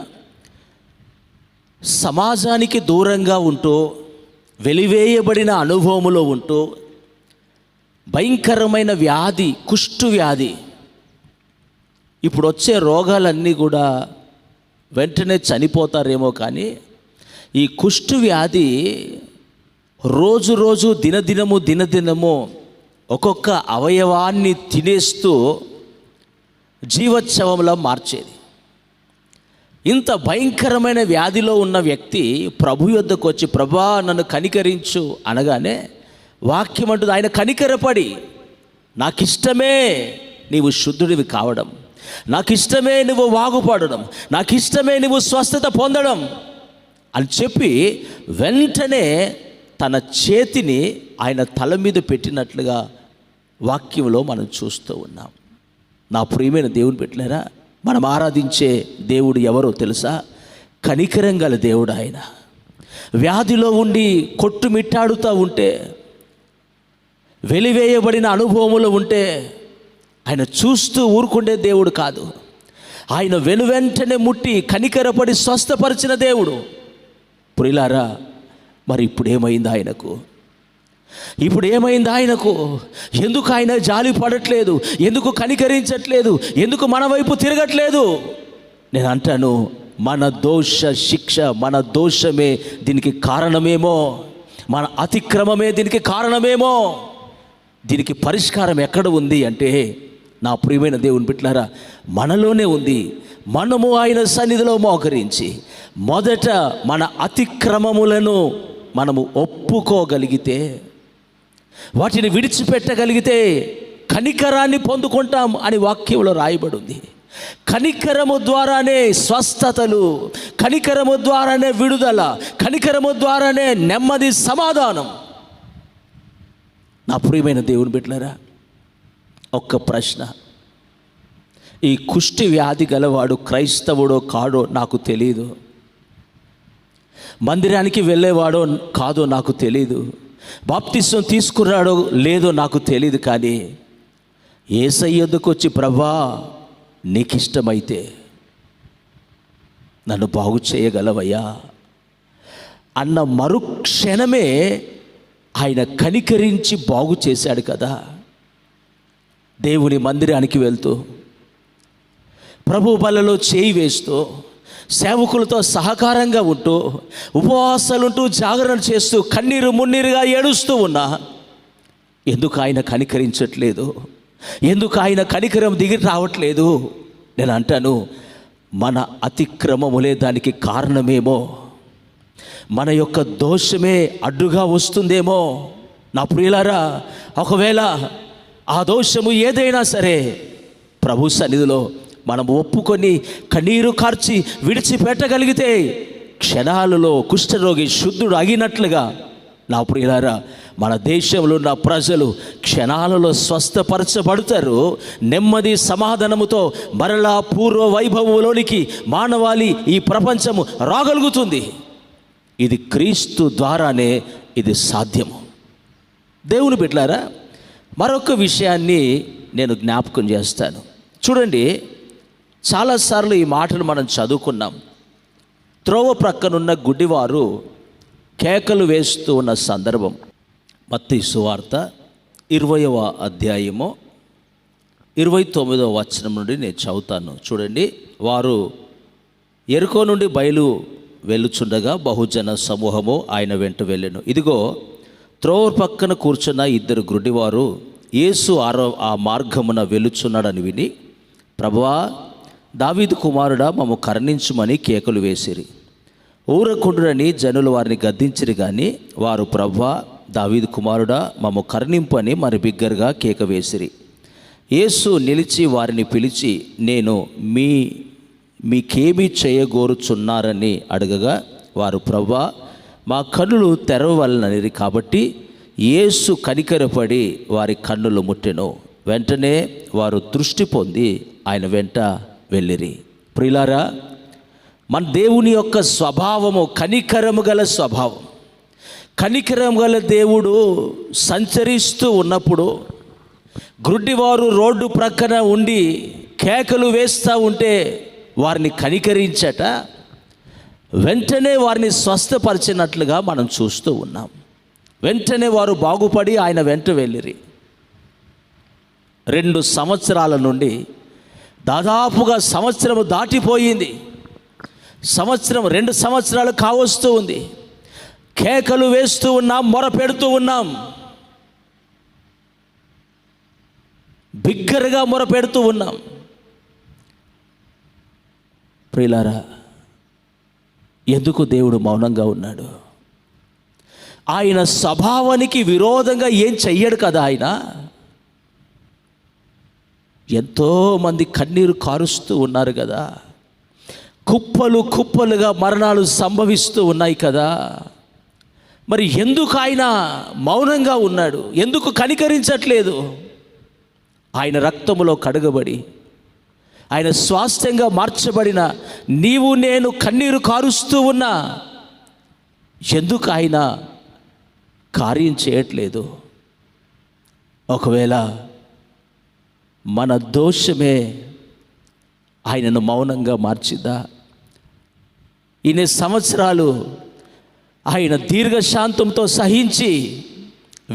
సమాజానికి దూరంగా ఉంటూ వెలివేయబడిన అనుభవములో ఉంటూ భయంకరమైన వ్యాధి, కుష్టు వ్యాధి, ఇప్పుడు వచ్చే రోగాలన్నీ కూడా వెంటనే చనిపోతారేమో, కానీ ఈ కుష్టు వ్యాధి రోజు రోజు దినదినము ఒక్కొక్క అవయవాన్ని తినేస్తూ జీవోత్సవంలో మార్చేది. ఇంత భయంకరమైన వ్యాధిలో ఉన్న వ్యక్తి ప్రభు యొద్దకు వచ్చి, ప్రభా నన్ను కనికరించు అనగానే వాక్యం అంటుంది, ఆయన కనికరపడి, నాకిష్టమే నీవు శుద్ధుడివి కావడం, నాకిష్టమే నువ్వు బాగుపడడం, నాకిష్టమే నువ్వు స్వస్థత పొందడం అని చెప్పి వెంటనే తన చేతిని ఆయన తల మీద పెట్టినట్లుగా వాక్యంలో మనం చూస్తూ ఉన్నాం. నా ప్రియమైన దేవుని బిడ్డలారా, మనం ఆరాధించే దేవుడు ఎవరో తెలుసా? కనికరం గల దేవుడు. ఆయన వ్యాధిలో ఉండి కొట్టుమిట్టాడుతూ ఉంటే, వెలివేయబడిన అనుభవములో ఉంటే ఆయన చూస్తూ ఊరుకుండే దేవుడు కాదు. ఆయన వెనువెంటనే ముట్టి కనికరపడి స్వస్థపరిచిన దేవుడు. ప్రియులారా, మరి ఇప్పుడు ఏమైంది ఆయనకు? ఎందుకు ఆయన జాలి పడట్లేదు? ఎందుకు కనికరించట్లేదు? ఎందుకు మన వైపు తిరగట్లేదు? నేను అంటాను, మన దోష శిక్ష, మన దోషమే దీనికి కారణమేమో, మన అతిక్రమమే దీనికి కారణమేమో. దీనికి పరిష్కారం ఎక్కడ ఉంది అంటే, నా ప్రియమైన దేవుని బిడ్డలారా, మనలోనే ఉంది. మనము ఆయన సన్నిధిలో మోకరించి మొదట మన అతిక్రమములను మనము ఒప్పుకోగలిగితే, వాటిని విడిచిపెట్టగలిగితే కనికరాన్ని పొందుకుంటాం అని వాక్యంలో రాయబడి ఉంది. కనికరము ద్వారానే స్వస్థతలు, కనికరము ద్వారానే విడుదల, కనికరము ద్వారానే నెమ్మది, సమాధానం. నా ప్రియమైన దేవుని బిడ్డలారా, ఒక్క ప్రశ్న, ఈ కుష్టి వ్యాధి గలవాడు క్రైస్తవుడో కాడో నాకు తెలియదు, మందిరానికి వెళ్ళేవాడో కాదో నాకు తెలియదు, బాప్తిసం తీసుకున్నాడో లేదో నాకు తెలియదు, కానీ యేసయ్య యొద్దకు వచ్చి, ప్రభా నీకిష్టమైతే నన్ను బాగు చేయగలవయ్యా అన్న మరుక్షణమే ఆయన కనికరించి బాగు చేశాడు కదా. దేవుని మందిరానికి వెళ్తూ, ప్రభు బలలో చేయి వేస్తూ, సేవకులతో సహకారంగా ఉంటూ, ఉపవాసాలుంటూ, జాగరణ చేస్తూ, కన్నీరు మున్నీరుగా ఏడుస్తూ ఉన్నా ఎందుకు ఆయన కనికరించట్లేదు? ఎందుకు ఆయన కనికరం దిగి రావట్లేదు? నేను అంటాను, మన అతిక్రమములే దానికి కారణమేమో, మన యొక్క దోషమే అడ్డుగా వస్తుందేమో. నా ప్రియులారా, ఒకవేళ ఆ దోషము ఏదైనా సరే ప్రభు సన్నిధిలో మనం ఒప్పుకొని కన్నీరు కార్చి విడిచిపెట్టగలిగితే క్షణాలలో కుష్ఠరోగి శుద్ధుడు అగినట్లుగా, నా ప్రియులారా, మన దేశంలో ఉన్న ప్రజలు క్షణాలలో స్వస్థపరచబడతారు. నెమ్మది సమాధానముతో మరలా పూర్వ వైభవంలోనికి మానవాళి, ఈ ప్రపంచము రాగలుగుతుంది. ఇది క్రీస్తు ద్వారానే ఇది సాధ్యము. దేవుని బిడ్డలారా, మరొక విషయాన్ని నేను జ్ఞాపకం చేస్తాను. చూడండి, చాలాసార్లు ఈ మాటలు మనం చదువుకున్నాం. త్రోవ ప్రక్కనున్న గుడ్డివారు కేకలు వేస్తూ ఉన్న సందర్భం. మత్తయి సువార్త 20వ అధ్యాయము 29వ వచనం నుండి నేను చదువుతాను చూడండి. వారు యెరికో నుండి బయలు వెళ్ళుచుండగా బహుజన సమూహము ఆయన వెంట వెళ్ళెను. ఇదిగో త్రోవ పక్కన కూర్చున్న 2 గుడ్డివారు యేసు ఆ మార్గమున వెళ్ళుచున్నాడని విని, ప్రభువా, దావీదు కుమారుడా, మమ్ము కరుణించుమని కేకలు వేసిరి. ఊరకుండునని జనులు వారిని గద్దించిరి గాని వారు, ప్రభువా, దావీదు కుమారుడా, మమ్ము కరుణింపని మరి బిగ్గరగా కేక వేసిరి. యేసు నిలిచి వారిని పిలిచి, నేను మీకేమి చేయగోరుచున్నారని అడగగా వారు, ప్రభువా, మా కన్నులు తెరవవలననిరి. కాబట్టి యేసు కనికరపడి వారి కన్నులు ముట్టెను. వెంటనే వారు దృష్టి పొంది ఆయన వెంట వెళ్ళిరి. ప్రియులారా, మన దేవుని యొక్క స్వభావము కనికరము గల స్వభావం. కనికరం గల దేవుడు సంచరిస్తూ ఉన్నప్పుడు గ్రుడ్డివారు రోడ్డు ప్రక్కన ఉండి కేకలు వేస్తూ ఉంటే వారిని కనికరించట, వెంటనే వారిని స్వస్థపరిచినట్లుగా మనం చూస్తూ ఉన్నాం. వెంటనే వారు బాగుపడి ఆయన వెంట వెళ్ళిరి. 2 సంవత్సరాల నుండి దాదాపుగా సంవత్సరము దాటిపోయింది. 2 సంవత్సరాలు కావస్తూ ఉంది. కేకలు వేస్తూ ఉన్నాం, మొర పెడుతూ ఉన్నాం, బిగ్గరగా మొర పెడుతూ ఉన్నాం. ప్రియులారా, ఎందుకు దేవుడు మౌనంగా ఉన్నాడు? ఆయన స్వభావానికి విరోధంగా ఏం చెయ్యడు కదా. ఆయన ఎంతోమంది కన్నీరు కారుస్తూ ఉన్నారు కదా, కుప్పలు కుప్పలుగా మరణాలు సంభవిస్తూ ఉన్నాయి కదా. మరి ఎందుకు ఆయన మౌనంగా ఉన్నాడు? ఎందుకు కనికరించట్లేదు? ఆయన రక్తములో కడగబడి ఆయన స్వాస్థ్యంగా మార్చబడిన నీవు నేను కన్నీరు కారుస్తూ ఉన్నా ఎందుకు ఆయన కార్యం చేయట్లేదు? ఒకవేళ మన దోషమే ఆయనను మౌనంగా మార్చిద్దా? ఇన్ని సంవత్సరాలు ఆయన దీర్ఘశాంతంతో సహించి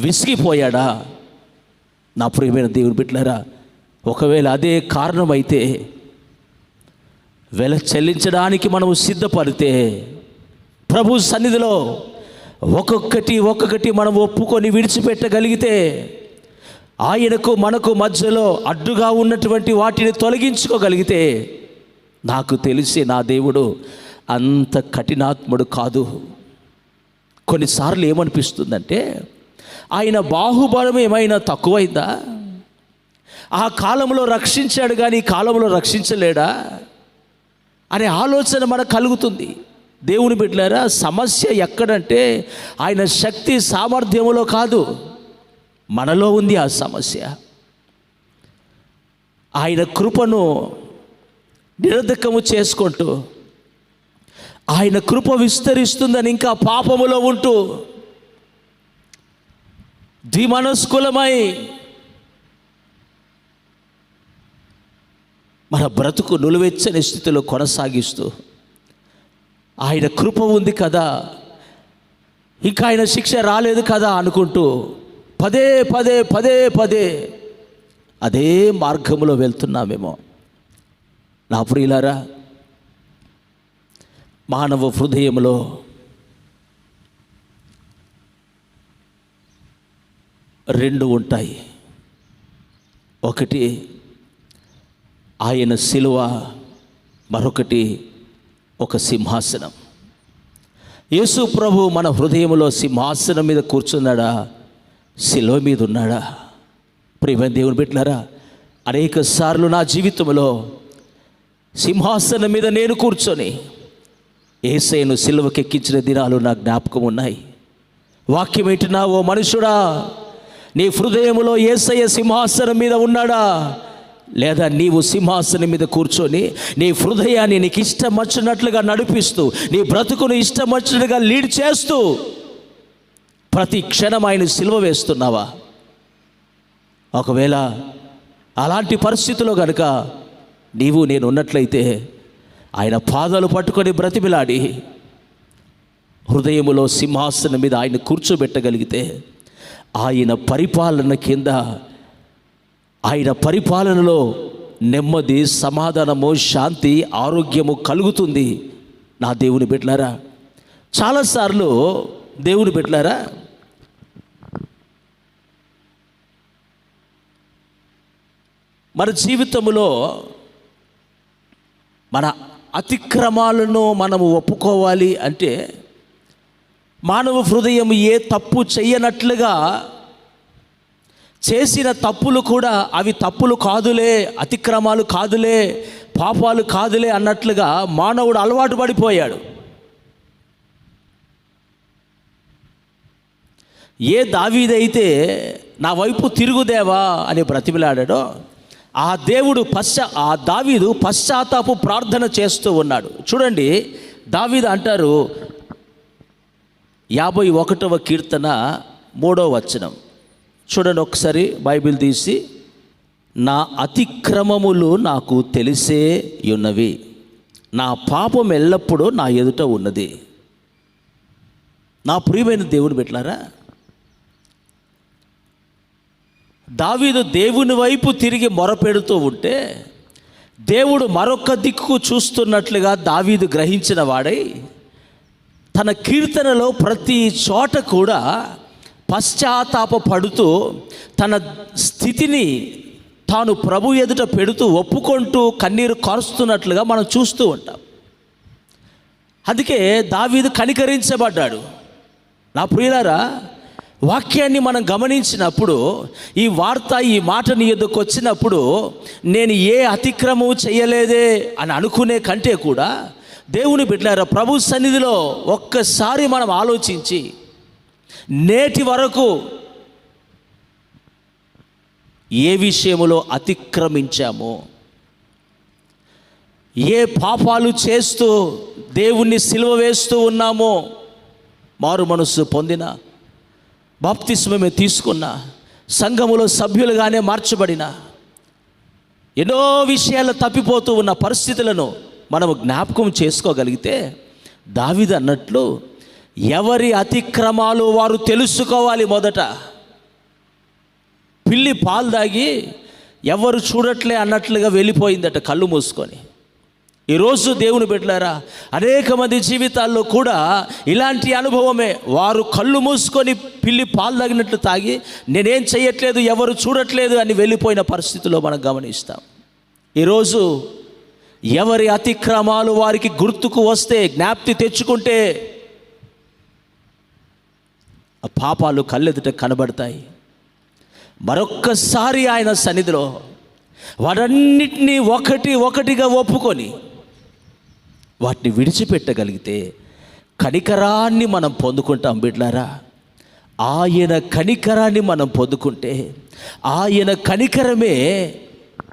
విసిగిపోయాడా? నా ప్రియమైన దేవుని బిడ్డలారా, ఒకవేళ అదే కారణమైతే వెల చెల్లించడానికి మనము సిద్ధపడితే ప్రభు సన్నిధిలో ఒక్కొక్కటి మనం ఒప్పుకొని విడిచిపెట్టగలిగితే ఆయనకు మనకు మధ్యలో అడ్డుగా ఉన్నటువంటి వాటిని తొలగించుకోగలిగితే నాకు తెలిసి నా దేవుడు అంత కఠినాత్ముడు కాదు. కొన్నిసార్లు ఏమనిపిస్తుందంటే ఆయన బాహుబలం ఏమైనా తక్కువైందా? ఆ కాలంలో రక్షించాడు కానీ ఈ కాలంలో రక్షించలేడా అనే ఆలోచన మనకు కలుగుతుంది. దేవుని బిడ్డలారా, సమస్య ఎక్కడంటే ఆయన శక్తి సామర్థ్యములో కాదు, మనలో ఉంది ఆ సమస్య. ఆయన కృపను నిరర్ధకము చేసుకుంటూ ఆయన కృప విస్తరిస్తుందని ఇంకా పాపములో ఉంటూ ద్విమనస్కులమై మన బ్రతుకు నులువెచ్చని స్థితిలో కొనసాగిస్తూ ఆయన కృప ఉంది కదా, ఇంకా ఆయన శిక్ష రాలేదు కదా అనుకుంటూ పదే పదే పదే పదే అదే మార్గంలో వెళ్తున్నామేమో. నా ప్రియులారా, మానవ హృదయంలో రెండు ఉంటాయి. ఒకటి ఆయన శిలువ, మరొకటి ఒక సింహాసనం. యేసు ప్రభు మన హృదయంలో సింహాసనం మీద కూర్చున్నాడా, శిలువ మీద ఉన్నాడా? ప్రియమైన దేవుని బిడ్డలారా, అనేక సార్లు నా జీవితంలో సింహాసనం మీద నేను కూర్చొని యేసయ్యను సిలువకి ఎక్కించిన దినాలు నా జ్ఞాపకం ఉన్నాయి. వాక్యం ఏంటినా, ఓ మనుషుడా, నీ హృదయంలో యేసయ్య సింహాసనం మీద ఉన్నాడా, లేదా నీవు సింహాసనం మీద కూర్చొని నీ హృదయాన్ని నీకు ఇష్టం వచ్చినట్లుగా నడిపిస్తూ నీ బ్రతుకును ఇష్టం వచ్చినట్టుగా లీడ్ చేస్తూ ప్రతి క్షణం ఆయన సిలువ వేస్తున్నావా? ఒకవేళ అలాంటి పరిస్థితిలో కనుక నీవు నేను ఉన్నట్లయితే ఆయన పాదాలు పట్టుకొని బ్రతిమిలాడి హృదయములో సింహాసనం మీద ఆయన కూర్చోబెట్టగలిగితే ఆయన పరిపాలన కింద ఆయన పరిపాలనలో నెమ్మది, సమాధానము, శాంతి, ఆరోగ్యము కలుగుతుంది. నా దేవుని బిడ్డలారా, చాలాసార్లు దేవుని బిడ్డలారా మన జీవితంలో మన అతిక్రమాలను మనము ఒప్పుకోవాలి అంటే మానవ హృదయం ఏ తప్పు చెయ్యనట్లుగా చేసిన తప్పులు కూడా అవి తప్పులు కాదులే, అతిక్రమాలు కాదులే, పాపాలు కాదులే అన్నట్లుగా మానవుడు అలవాటు పడిపోయాడు. ఏ దావీదైతే నా వైపు తిరుగుదేవా అని బ్రతిమిలాడాడో ఆ దావీదు పశ్చాత్తాపు ప్రార్థన చేస్తూ ఉన్నాడు. చూడండి, దావీదు అంటారు 51వ కీర్తన 3వ వచనం చూడండి ఒకసారి, బైబిల్ తీసి. నా అతిక్రమములు నాకు తెలిసే ఉన్నవి, నా పాపం ఎల్లప్పుడూ నా ఎదుట ఉన్నది. నా ప్రియమైన దేవుని బిడ్డలారా, దావీదు దేవుని వైపు తిరిగి మొరపెడుతూ ఉంటే దేవుడు మరొక దిక్కు చూస్తున్నట్లుగా దావీదు గ్రహించిన వాడై తన కీర్తనలో ప్రతి చోట కూడా పశ్చాత్తాప పడుతూ తన స్థితిని తాను ప్రభు ఎదుట పెడుతూ ఒప్పుకుంటూ కన్నీరు కారుస్తున్నట్లుగా మనం చూస్తూ ఉంటాం. అందుకే దావీదు కనికరించబడ్డాడు. నా ప్రియులారా, వాక్యాన్ని మనం గమనించినప్పుడు ఈ వార్త, ఈ మాట నీ ఎదుకు వచ్చినప్పుడు నేను ఏ అతిక్రమం చేయలేదే అని అనుకునే కంటే కూడా దేవుని బిడ్డలారా, ప్రభు సన్నిధిలో ఒక్కసారి మనం ఆలోచించి నేటి వరకు ఏ విషయములో అతిక్రమించామో, ఏ పాపాలు చేస్తూ దేవుణ్ణి సిలువ వేస్తూ ఉన్నామో, మారు మనస్సు పొందిన, బాప్తిస్మమే తీసుకున్న, సంఘములో సభ్యులుగానే మార్చబడిన, ఎన్నో విషయాలు తప్పిపోతూ ఉన్న పరిస్థితులను మనము జ్ఞాపకం చేసుకోగలిగితే దావీదు అన్నట్లు ఎవరి అతిక్రమాలు వారు తెలుసుకోవాలి. మొదట పిల్లి పాలు దాగి ఎవరు చూడట్లే అన్నట్లుగా వెళ్ళిపోయిందట కళ్ళు మూసుకొని. ఈరోజు దేవుని బిడ్డలారా, అనేక మంది జీవితాల్లో కూడా ఇలాంటి అనుభవమే. వారు కళ్ళు మూసుకొని పిల్లి పాలు తాగినట్లు తాగి నేనేం చేయట్లేదు, ఎవరు చూడట్లేదు అని వెళ్ళిపోయిన పరిస్థితిలో మనం గమనిస్తాం. ఈరోజు ఎవరి అతిక్రమాలు వారికి గుర్తుకు వస్తే, జ్ఞాప్తి తెచ్చుకుంటే ఆ పాపాలు కళ్ళెదుట కనబడతాయి. మరొక్కసారి ఆయన సన్నిధిలో వాటన్నిటినీ ఒకటిగా ఒప్పుకొని వాటిని విడిచిపెట్టగలిగితే కనికరాన్ని మనం పొందుకుంటాం. బిడ్డలారా, ఆయన కనికరాన్ని మనం పొందుకుంటే ఆయన కనికరమే,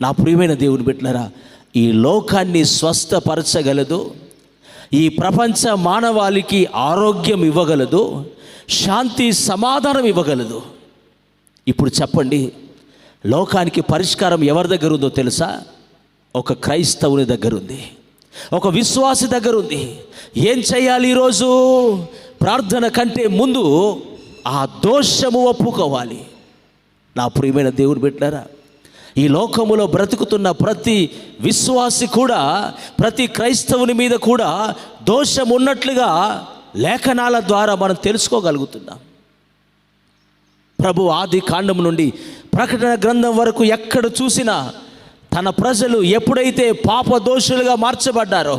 నా ప్రియమైన దేవుని బిడ్డలారా, ఈ లోకాన్ని స్వస్థపరచగలదు, ఈ ప్రపంచ మానవాళికి ఆరోగ్యం ఇవ్వగలదు, శాంతి సమాధానం ఇవ్వగలదు. ఇప్పుడు చెప్పండి, లోకానికి పరిష్కారం ఎవరి దగ్గర ఉందో తెలుసా? ఒక క్రైస్తవుని దగ్గర ఉంది, ఒక విశ్వాసి దగ్గర ఉంది. ఏం చేయాలి? ఈరోజు ప్రార్థన కంటే ముందు ఆ దోషము ఒప్పుకోవాలి. నా ప్రియమైన దేవుని బిడ్డలారా, ఈ లోకములో బ్రతుకుతున్న ప్రతి విశ్వాసి కూడా, ప్రతి క్రైస్తవుని మీద కూడా దోషం ఉన్నట్లుగా లేఖనాల ద్వారా మనం తెలుసుకోగలుగుతున్నాం. ప్రభు ఆది కాండం నుండి ప్రకటన గ్రంథం వరకు ఎక్కడ చూసినా తన ప్రజలు ఎప్పుడైతే పాప దోషులుగా మార్చబడ్డారో,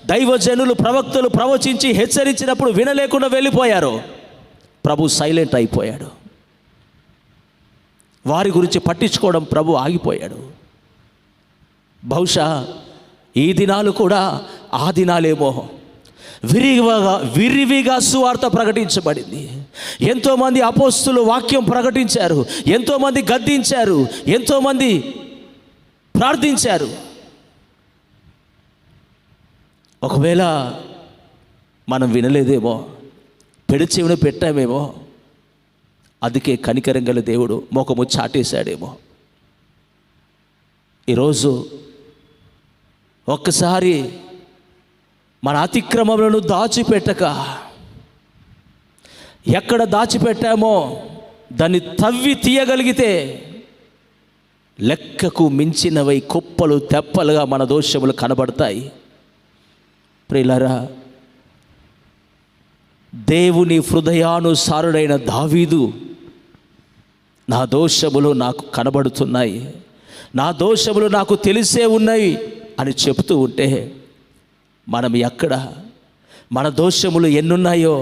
దైవజనులు ప్రవక్తలు ప్రవచించి హెచ్చరించినప్పుడు వినలేకుండా వెళ్ళిపోయారో, ప్రభు సైలెంట్ అయిపోయాడు. వారి గురించి పట్టించుకోవడం ప్రభు ఆగిపోయాడు. బహుశా ఈ దినాలు కూడా ఆ దినాలేమో. విరివిగా సువార్త ప్రకటించబడింది. ఎంతోమంది అపోస్తులు వాక్యం ప్రకటించారు, ఎంతోమంది గద్దించారు, ఎంతోమంది ప్రార్థించారు. ఒకవేళ మనం వినలేదేమో, పెడిచెవిన పెట్టామేమో, అందుకే కనికరం గల దేవుడు మోకము చాటేశాడేమో. ఈరోజు ఒక్కసారి మన అతిక్రమములను దాచిపెట్టక, ఎక్కడ దాచిపెట్టామో దాన్ని తవ్వి తీయగలిగితే లెక్కకు మించినవై కుప్పలు తెప్పలుగా మన దోషములు కనబడతాయి. ప్రియులారా, దేవుని హృదయానుసారుడైన దావీదు నా దోషములు నాకు కనబడుతున్నాయి, నా దోషములు నాకు తెలిసే ఉన్నాయి అని చెప్తూ ఉంటే మనం ఎక్కడ, మన దోషములు ఎన్నున్నాయో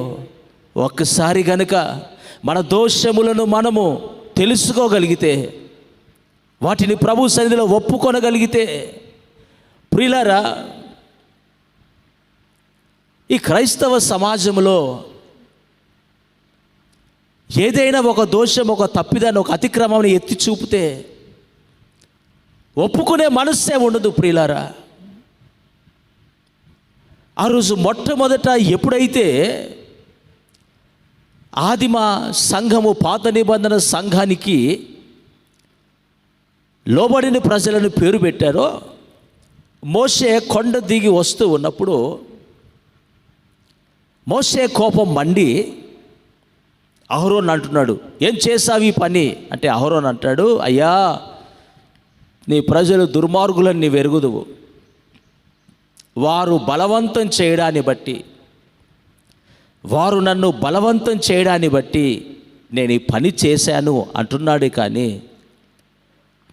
ఒక్కసారి గనుక మన దోషములను మనము తెలుసుకోగలిగితే, వాటిని ప్రభు సన్నిధిలో ఒప్పుకొనగలిగితే, ప్రియులారా, ఈ క్రైస్తవ సమాజంలో ఏదైనా ఒక దోషం, ఒక తప్పిదాన్ని, ఒక అతిక్రమాన్ని ఎత్తి చూపితే ఒప్పుకునే మనస్సే ఉండదు. ప్రియులారా, ఆ రోజు మొట్టమొదట ఎప్పుడైతే ఆదిమ సంఘము, పాత నిబంధన సంఘానికి లోబడిన ప్రజలను పేరు పెట్టారో, మోషే కొండ దిగి వస్తూ ఉన్నప్పుడు మోషే కోపం మండి అహరోన్ అంటున్నాడు, ఏం చేసావు ఈ పని అంటే, అహరోన్ అంటాడు, అయ్యా నీ ప్రజలు దుర్మార్గులని నీ వెరుగుదువు, వారు బలవంతం చేయడాన్ని బట్టి, వారు నన్ను బలవంతం చేయడాన్ని బట్టి నేను ఈ పని చేశాను అంటున్నాడు. కానీ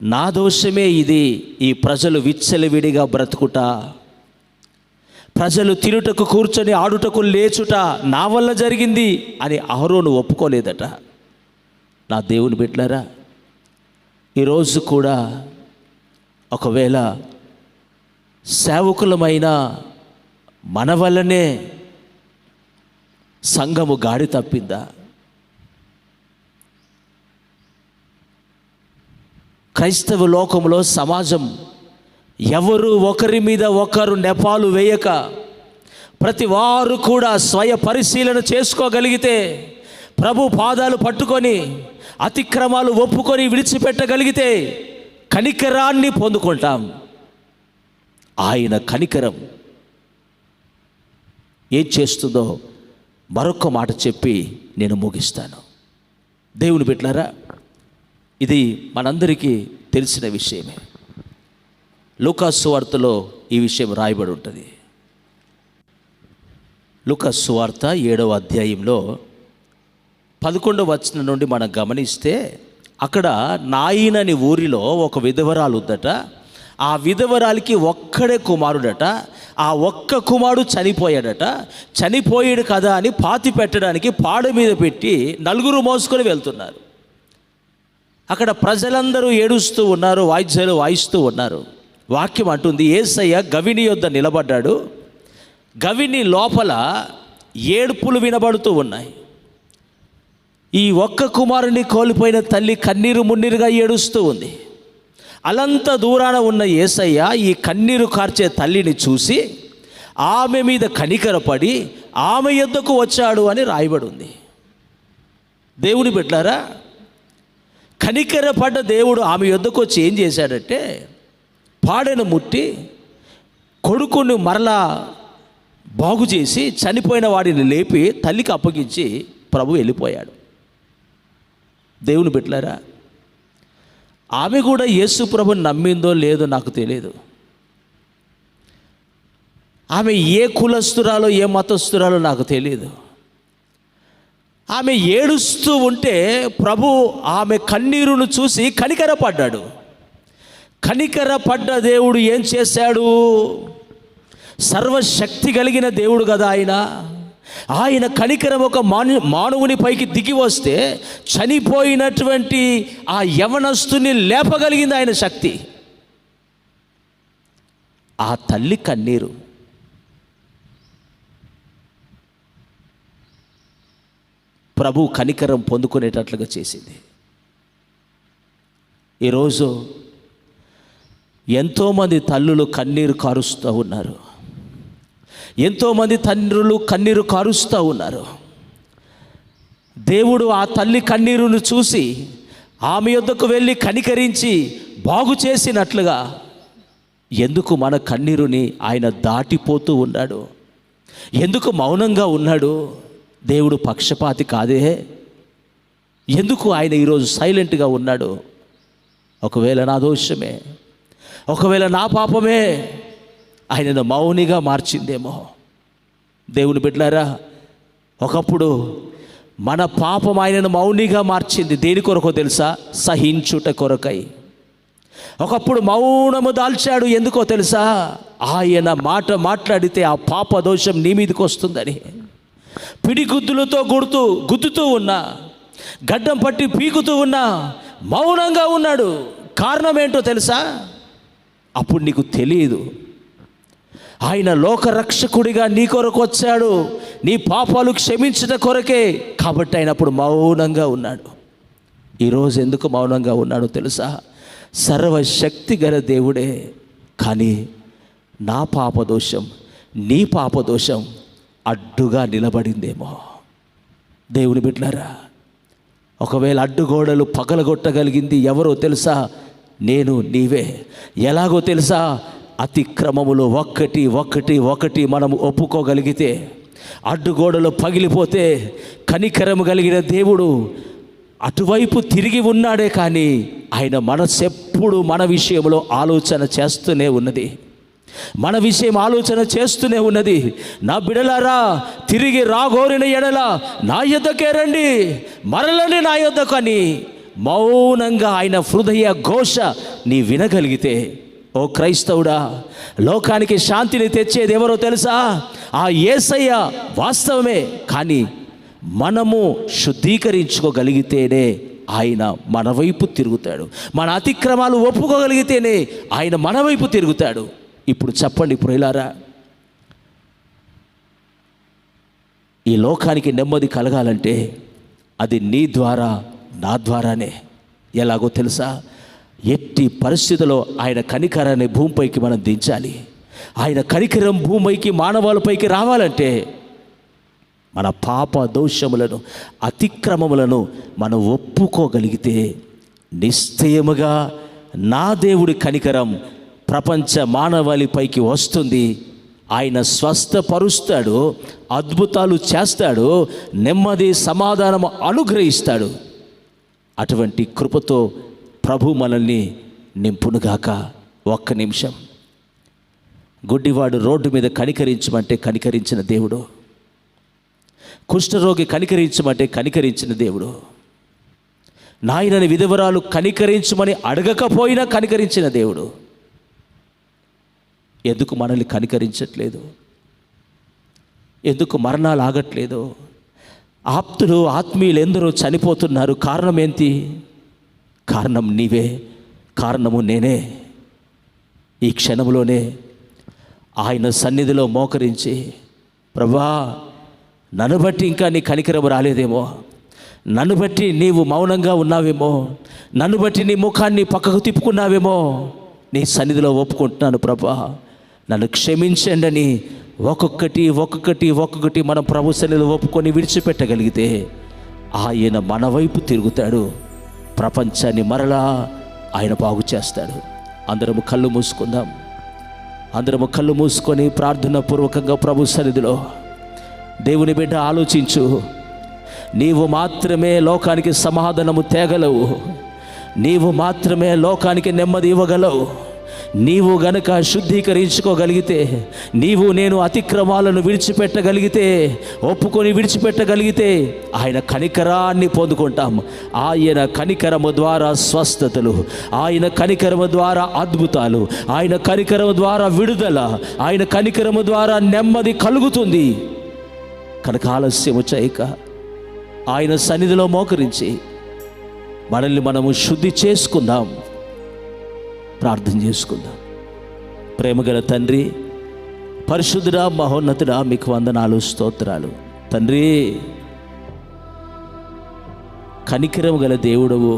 నా దోషమే ఇది, ఈ ప్రజలు విచ్చలవిడిగా బ్రతుకుట, ప్రజలు తినుటకు కూర్చొని ఆడుటకు లేచుట నా వల్ల జరిగింది అని అహరోను ఒప్పుకోలేదట. నా దేవుని బిడ్డలారా, ఈరోజు కూడా ఒకవేళ సేవకులమైన మన వల్లనే సంఘము గాడి తప్పిందా? క్రైస్తవ లోకంలో సమాజం ఎవరు ఒకరి మీద ఒకరు నెపాలు వేయక ప్రతి వారు కూడా స్వయ పరిశీలన చేసుకోగలిగితే, ప్రభు పాదాలు పట్టుకొని అతిక్రమాలు ఒప్పుకొని విడిచిపెట్టగలిగితే కనికరాన్ని పొందుకుంటాం. ఆయన కనికరం ఏం చేస్తుందో మరొక మాట చెప్పి నేను ముగిస్తాను. దేవుని బిడ్డలారా, ఇది మనందరికీ తెలిసిన విషయమే. లూకాసు సువార్తలో ఈ విషయం రాయబడి ఉంటుంది. లూకాసు సువార్త 7వ అధ్యాయంలో 11వ వచనం నుండి మనం గమనిస్తే, అక్కడ నాయిన్ అనే ఊరిలో ఒక విధవరాలు ఉందట. ఆ విధవరాలికి ఒక్కడే కుమారుడట. ఆ ఒక్క కుమారుడు చనిపోయాడట. చనిపోయాడు కదా అని పాతి పెట్టడానికి పాడ మీద పెట్టి నలుగురు మోసుకొని వెళ్తున్నారు. అక్కడ ప్రజలందరూ ఏడుస్తూ ఉన్నారు, వాయిద్యాలు వాయిస్తూ ఉన్నారు. వాక్యం అంటుంది, యేసయ్య గవిని యొద్ద నిలబడ్డాడు. గవిని లోపల ఏడుపులు వినబడుతూ ఉన్నాయి. ఈ ఒక్క కుమారుని కోల్పోయిన తల్లి కన్నీరు మున్నీరుగా ఏడుస్తూ ఉంది. అలంత దూరాన ఉన్న యేసయ్య ఈ కన్నీరు కార్చే తల్లిని చూసి ఆమె మీద కనికరపడి ఆమె యొద్దకు వచ్చాడు అని రాయబడి ఉంది. దేవుని బిడ్డలారా, కనికరపడ్డ దేవుడు ఆమె యొద్దకు వచ్చి ఏం చేశాడంటే, పాడెను ముట్టి కొడుకుని మరలా బాగు చేసి చనిపోయిన వాడిని లేపి తల్లికి అప్పగించి ప్రభు వెళ్ళిపోయాడు. దేవుని బిడ్డలారా, ఆమె కూడా యేసు ప్రభుని నమ్మిందో లేదో నాకు తెలియదు. ఆమె ఏ కులస్తురాలో ఏ మతస్థురాలో నాకు తెలియదు. ఆమె ఏడుస్తూ ఉంటే ప్రభు ఆమె కన్నీరును చూసి కనికరపడ్డాడు. కనికరపడ్డ దేవుడు ఏం చేశాడు? సర్వశక్తి కలిగిన దేవుడు కదా ఆయన కనికరం ఒక మానవుని పైకి దిగి వస్తే చనిపోయినటువంటి ఆ యవనస్తుని లేపగలిగింది ఆయన శక్తి. ఆ తల్లి కన్నీరు ప్రభు కనికరం పొందుకునేటట్లుగా చేసింది. ఈరోజు ఎంతోమంది తల్లులు కన్నీరు కారుస్తూ ఉన్నారు. ఎంతోమంది తండ్రులు కన్నీరు కారుస్తూ ఉన్నారు. దేవుడు ఆ తల్లి కన్నీరును చూసి ఆమె యొద్దకు వెళ్ళి కనికరించి బాగు చేసినట్లుగా ఎందుకు మన కన్నీరుని ఆయన దాటిపోతూ ఉన్నాడు? ఎందుకు మౌనంగా ఉన్నాడు? దేవుడు పక్షపాతి కాదే. ఎందుకు ఆయన ఈరోజు సైలెంట్గా ఉన్నాడు? ఒకవేళ నా దోషమే, ఒకవేళ నా పాపమే ఆయనను మౌనిగా మార్చిందేమో. దేవుని బిడ్డలారా, ఒకప్పుడు మన పాపం ఆయనను మౌనిగా మార్చింది. దేని కొరకో తెలుసా? సహించుట కొరకై. ఒకప్పుడు మౌనము దాల్చాడు. ఎందుకో తెలుసా? ఆయన మాట మాట్లాడితే ఆ పాప దోషం నీ మీదకి వస్తుందని. పిడిగుద్దులతో గుద్దుతూ ఉన్నా, గడ్డం పట్టి పీకుతూ ఉన్నా మౌనంగా ఉన్నాడు. కారణం ఏంటో తెలుసా? అప్పుడు నీకు తెలియదు. ఆయన లోకరక్షకుడిగా నీ కొరకు వచ్చాడు, నీ పాపాలు క్షమించట కొరకే. కాబట్టి ఆయన అప్పుడు మౌనంగా ఉన్నాడు. ఈరోజు ఎందుకు మౌనంగా ఉన్నాడో తెలుసా? సర్వశక్తి గల దేవుడే, కానీ నా పాపదోషం, నీ పాపదోషం అడ్డుగా నిలబడిందేమో. దేవుని బిడ్డలారా, ఒకవేళ అడ్డుగోడలు పగలగొట్టగలిగింది ఎవరో తెలుసా? నేను, నీవే. ఎలాగో తెలుసా? అతిక్రమములు ఒకటి మనం ఒప్పుకోగలిగితే, అడ్డుగోడలు పగిలిపోతే కనికరము కలిగిన దేవుడు అటువైపు తిరిగి ఉన్నాడే, కానీ ఆయన మనసు ఎప్పుడు మన విషయంలో ఆలోచన చేస్తూనే ఉన్నది. మన విషయం ఆలోచన చేస్తూనే ఉన్నది. నా బిడలారా, తిరిగి రాగోరిన ఎడల నా యొద్దకే రండి, మరలని నా యొద్దకు అని మౌనంగా ఆయన హృదయ ఘోష నీ వినగలిగితే, ఓ క్రైస్తవుడా, లోకానికి శాంతిని తెచ్చేది ఎవరో తెలుసా? ఆ యేసయ్య వాస్తవమే, కానీ మనము శుద్ధీకరించుకోగలిగితేనే ఆయన మన వైపు తిరుగుతాడు. మన అతిక్రమాలు ఒప్పుకోగలిగితేనే ఆయన మన వైపు తిరుగుతాడు. ఇప్పుడు చెప్పండి ప్రియులారా, ఈ లోకానికి నెమ్మది కలగాలంటే అది నీ ద్వారా, నా ద్వారానే. ఎలాగో తెలుసా? ఎట్టి పరిస్థితుల్లో ఆయన కనికరాన్ని భూమిపైకి మనం దించాలి. ఆయన కనికరం భూమిపైకి, మానవాళిపైకి రావాలంటే మన పాప దోషములను, అతిక్రమములను మనం ఒప్పుకోగలిగితే నిశ్చయముగా నా దేవుడి కనికరం ప్రపంచ మానవాళిపైకి వస్తుంది. ఆయన స్వస్థపరుస్తాడు, అద్భుతాలు చేస్తాడు, నెమ్మది సమాధానం అనుగ్రహిస్తాడు. అటువంటి కృపతో ప్రభు మనల్ని నింపునుగాక. ఒక్క నిమిషం. గుడ్డివాడు రోడ్డు మీద కనికరించమంటే కనికరించిన దేవుడు, కుష్ఠరోగి కనికరించమంటే కనికరించిన దేవుడు, నాయనని విధవరాలు కనికరించమని అడగకపోయినా కనికరించిన దేవుడు. ఎందుకు మనల్ని కనికరించట్లేదు? ఎందుకు మరణాలు ఆగట్లేదు? ఆప్తులు, ఆత్మీయులు ఎందరో చనిపోతున్నారు. కారణం ఏంటి? కారణం నీవే, కారణము నేనే. ఈ క్షణంలోనే ఆయన సన్నిధిలో మోకరించి, ప్రభా, నన్ను బట్టి ఇంకా నీ కనికరం రాలేదేమో, నన్ను బట్టి నీవు మౌనంగా ఉన్నావేమో, నన్ను బట్టి నీ ముఖాన్ని పక్కకు తిప్పుకున్నావేమో, నీ సన్నిధిలో ఒప్పుకుంటున్నాను ప్రభా, నన్ను క్షమించండి అని ఒక్కొక్కటి మనం ప్రభు సన్నిధిలో ఒప్పుకొని విడిచిపెట్టగలిగితే ఆయన మన వైపు తిరుగుతాడు. ప్రపంచాన్ని మరలా ఆయన బాగు చేస్తాడు. అందరము కళ్ళు మూసుకుందాం. అందరము కళ్ళు మూసుకొని ప్రార్థన పూర్వకంగా ప్రభు సన్నిధిలో, దేవుని బిడ్డ ఆలోచించు. నీవు మాత్రమే లోకానికి సమాధానము తేగలవు. నీవు మాత్రమే లోకానికి నెమ్మది ఇవ్వగలవు. నీవు గనక శుద్ధీకరించుకోగలిగితే, నీవు నేను అతిక్రమాలను విడిచిపెట్టగలిగితే, ఒప్పుకొని విడిచిపెట్టగలిగితే ఆయన కనికరాన్ని పొందుకుంటాం. ఆయన కనికరము ద్వారా స్వస్థతలు, ఆయన కనికరము ద్వారా అద్భుతాలు, ఆయన కనికరము ద్వారా విడుదల, ఆయన కనికరము ద్వారా నెమ్మది కలుగుతుంది. కనుక ఆలస్యము చేయక ఆయన సన్నిధిలో మోకరించి మనల్ని మనము శుద్ధి చేసుకుందాం. ప్రార్థన చేసుకుందాం. ప్రేమగల తండ్రి, పరిశుద్ధుడా, మహోన్నతుడా, మీకు వందనాలు, స్తోత్రాలు. తండ్రి, కనికరం గల దేవుడవు,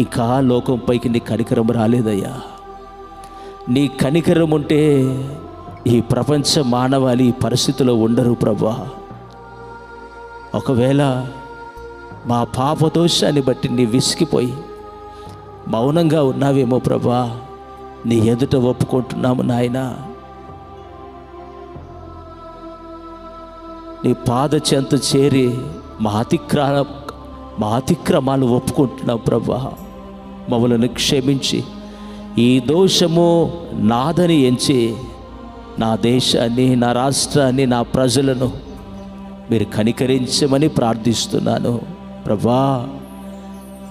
ఇంకా లోకంపైకి నీ కనికరం రాలేదయ్యా. నీ కనికరం ఉంటే ఈ ప్రపంచ మానవాళి ఈ పరిస్థితిలో ఉండరు ప్రభా. ఒకవేళ మా పాపదోషాన్ని బట్టి నీ విసిగిపోయి మౌనంగా ఉన్నావేమో ప్రభా, నీ ఎదుట ఒప్పుకుంటున్నాము నాయనా. నీ పాద చెంత చేరి మా మా అతిక్రమాలు ఒప్పుకుంటున్నాం ప్రభా. మమ్మలను క్షమించి ఈ దోషము నాదని ఎంచి నా దేశాన్ని, నా రాష్ట్రాన్ని, నా ప్రజలను మీరు కనికరించమని ప్రార్థిస్తున్నాను ప్రభా.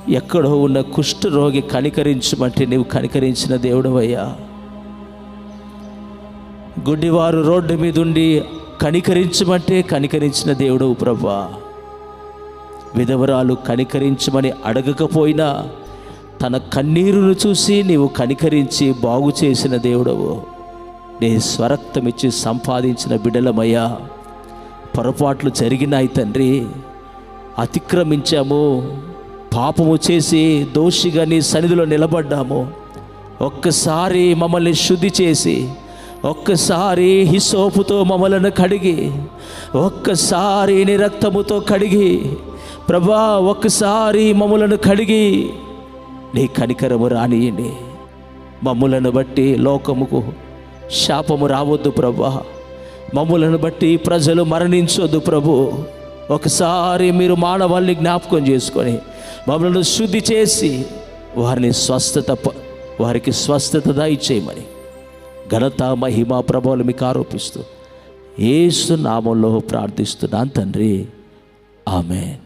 ఎక్కడో ఉన్న కుష్ఠరోగి కనికరించమంటే నీవు కనికరించిన దేవుడవయ్యా. గుడ్డివారు రోడ్డు మీద ఉండి కనికరించమంటే కనికరించిన దేవుడవు ప్రభా. విధవరాలు కనికరించమని అడగకపోయినా తన కన్నీరును చూసి నీవు కనికరించి బాగు చేసిన దేవుడవు. నీ స్వరక్తమిచ్చి సంపాదించిన బిడ్డలమయ్యా. పొరపాట్లు జరిగినాయి తండ్రి, అతిక్రమించాము, పాపము చేసి దోషిగా నీ సన్నిధిలో నిలబడ్డాము. ఒక్కసారి మమ్మల్ని శుద్ధి చేసి, ఒక్కసారి హిసోపుతో మమ్మలను కడిగి, ఒక్కసారి నీ రక్తముతో కడిగి ప్రభా, ఒక్కసారి మమ్మలను కడిగి నీ కనికరము రానియండి. మమ్ములను బట్టి లోకముకు శాపము రావద్దు ప్రభా. మమ్ములను బట్టి ప్రజలు మరణించొద్దు ప్రభు. ఒకసారి మీరు మానవాళ్ళని జ్ఞాపకం చేసుకొని మమ్మల్ని శుద్ధి చేసి వారికి స్వస్థత దయచేయమని ఘనత, మహిమ, ప్రభావాలు మీకు ఆరోపిస్తూ యేసు నామంలో ప్రార్థిస్తున్నాను తండ్రి. ఆమేన్.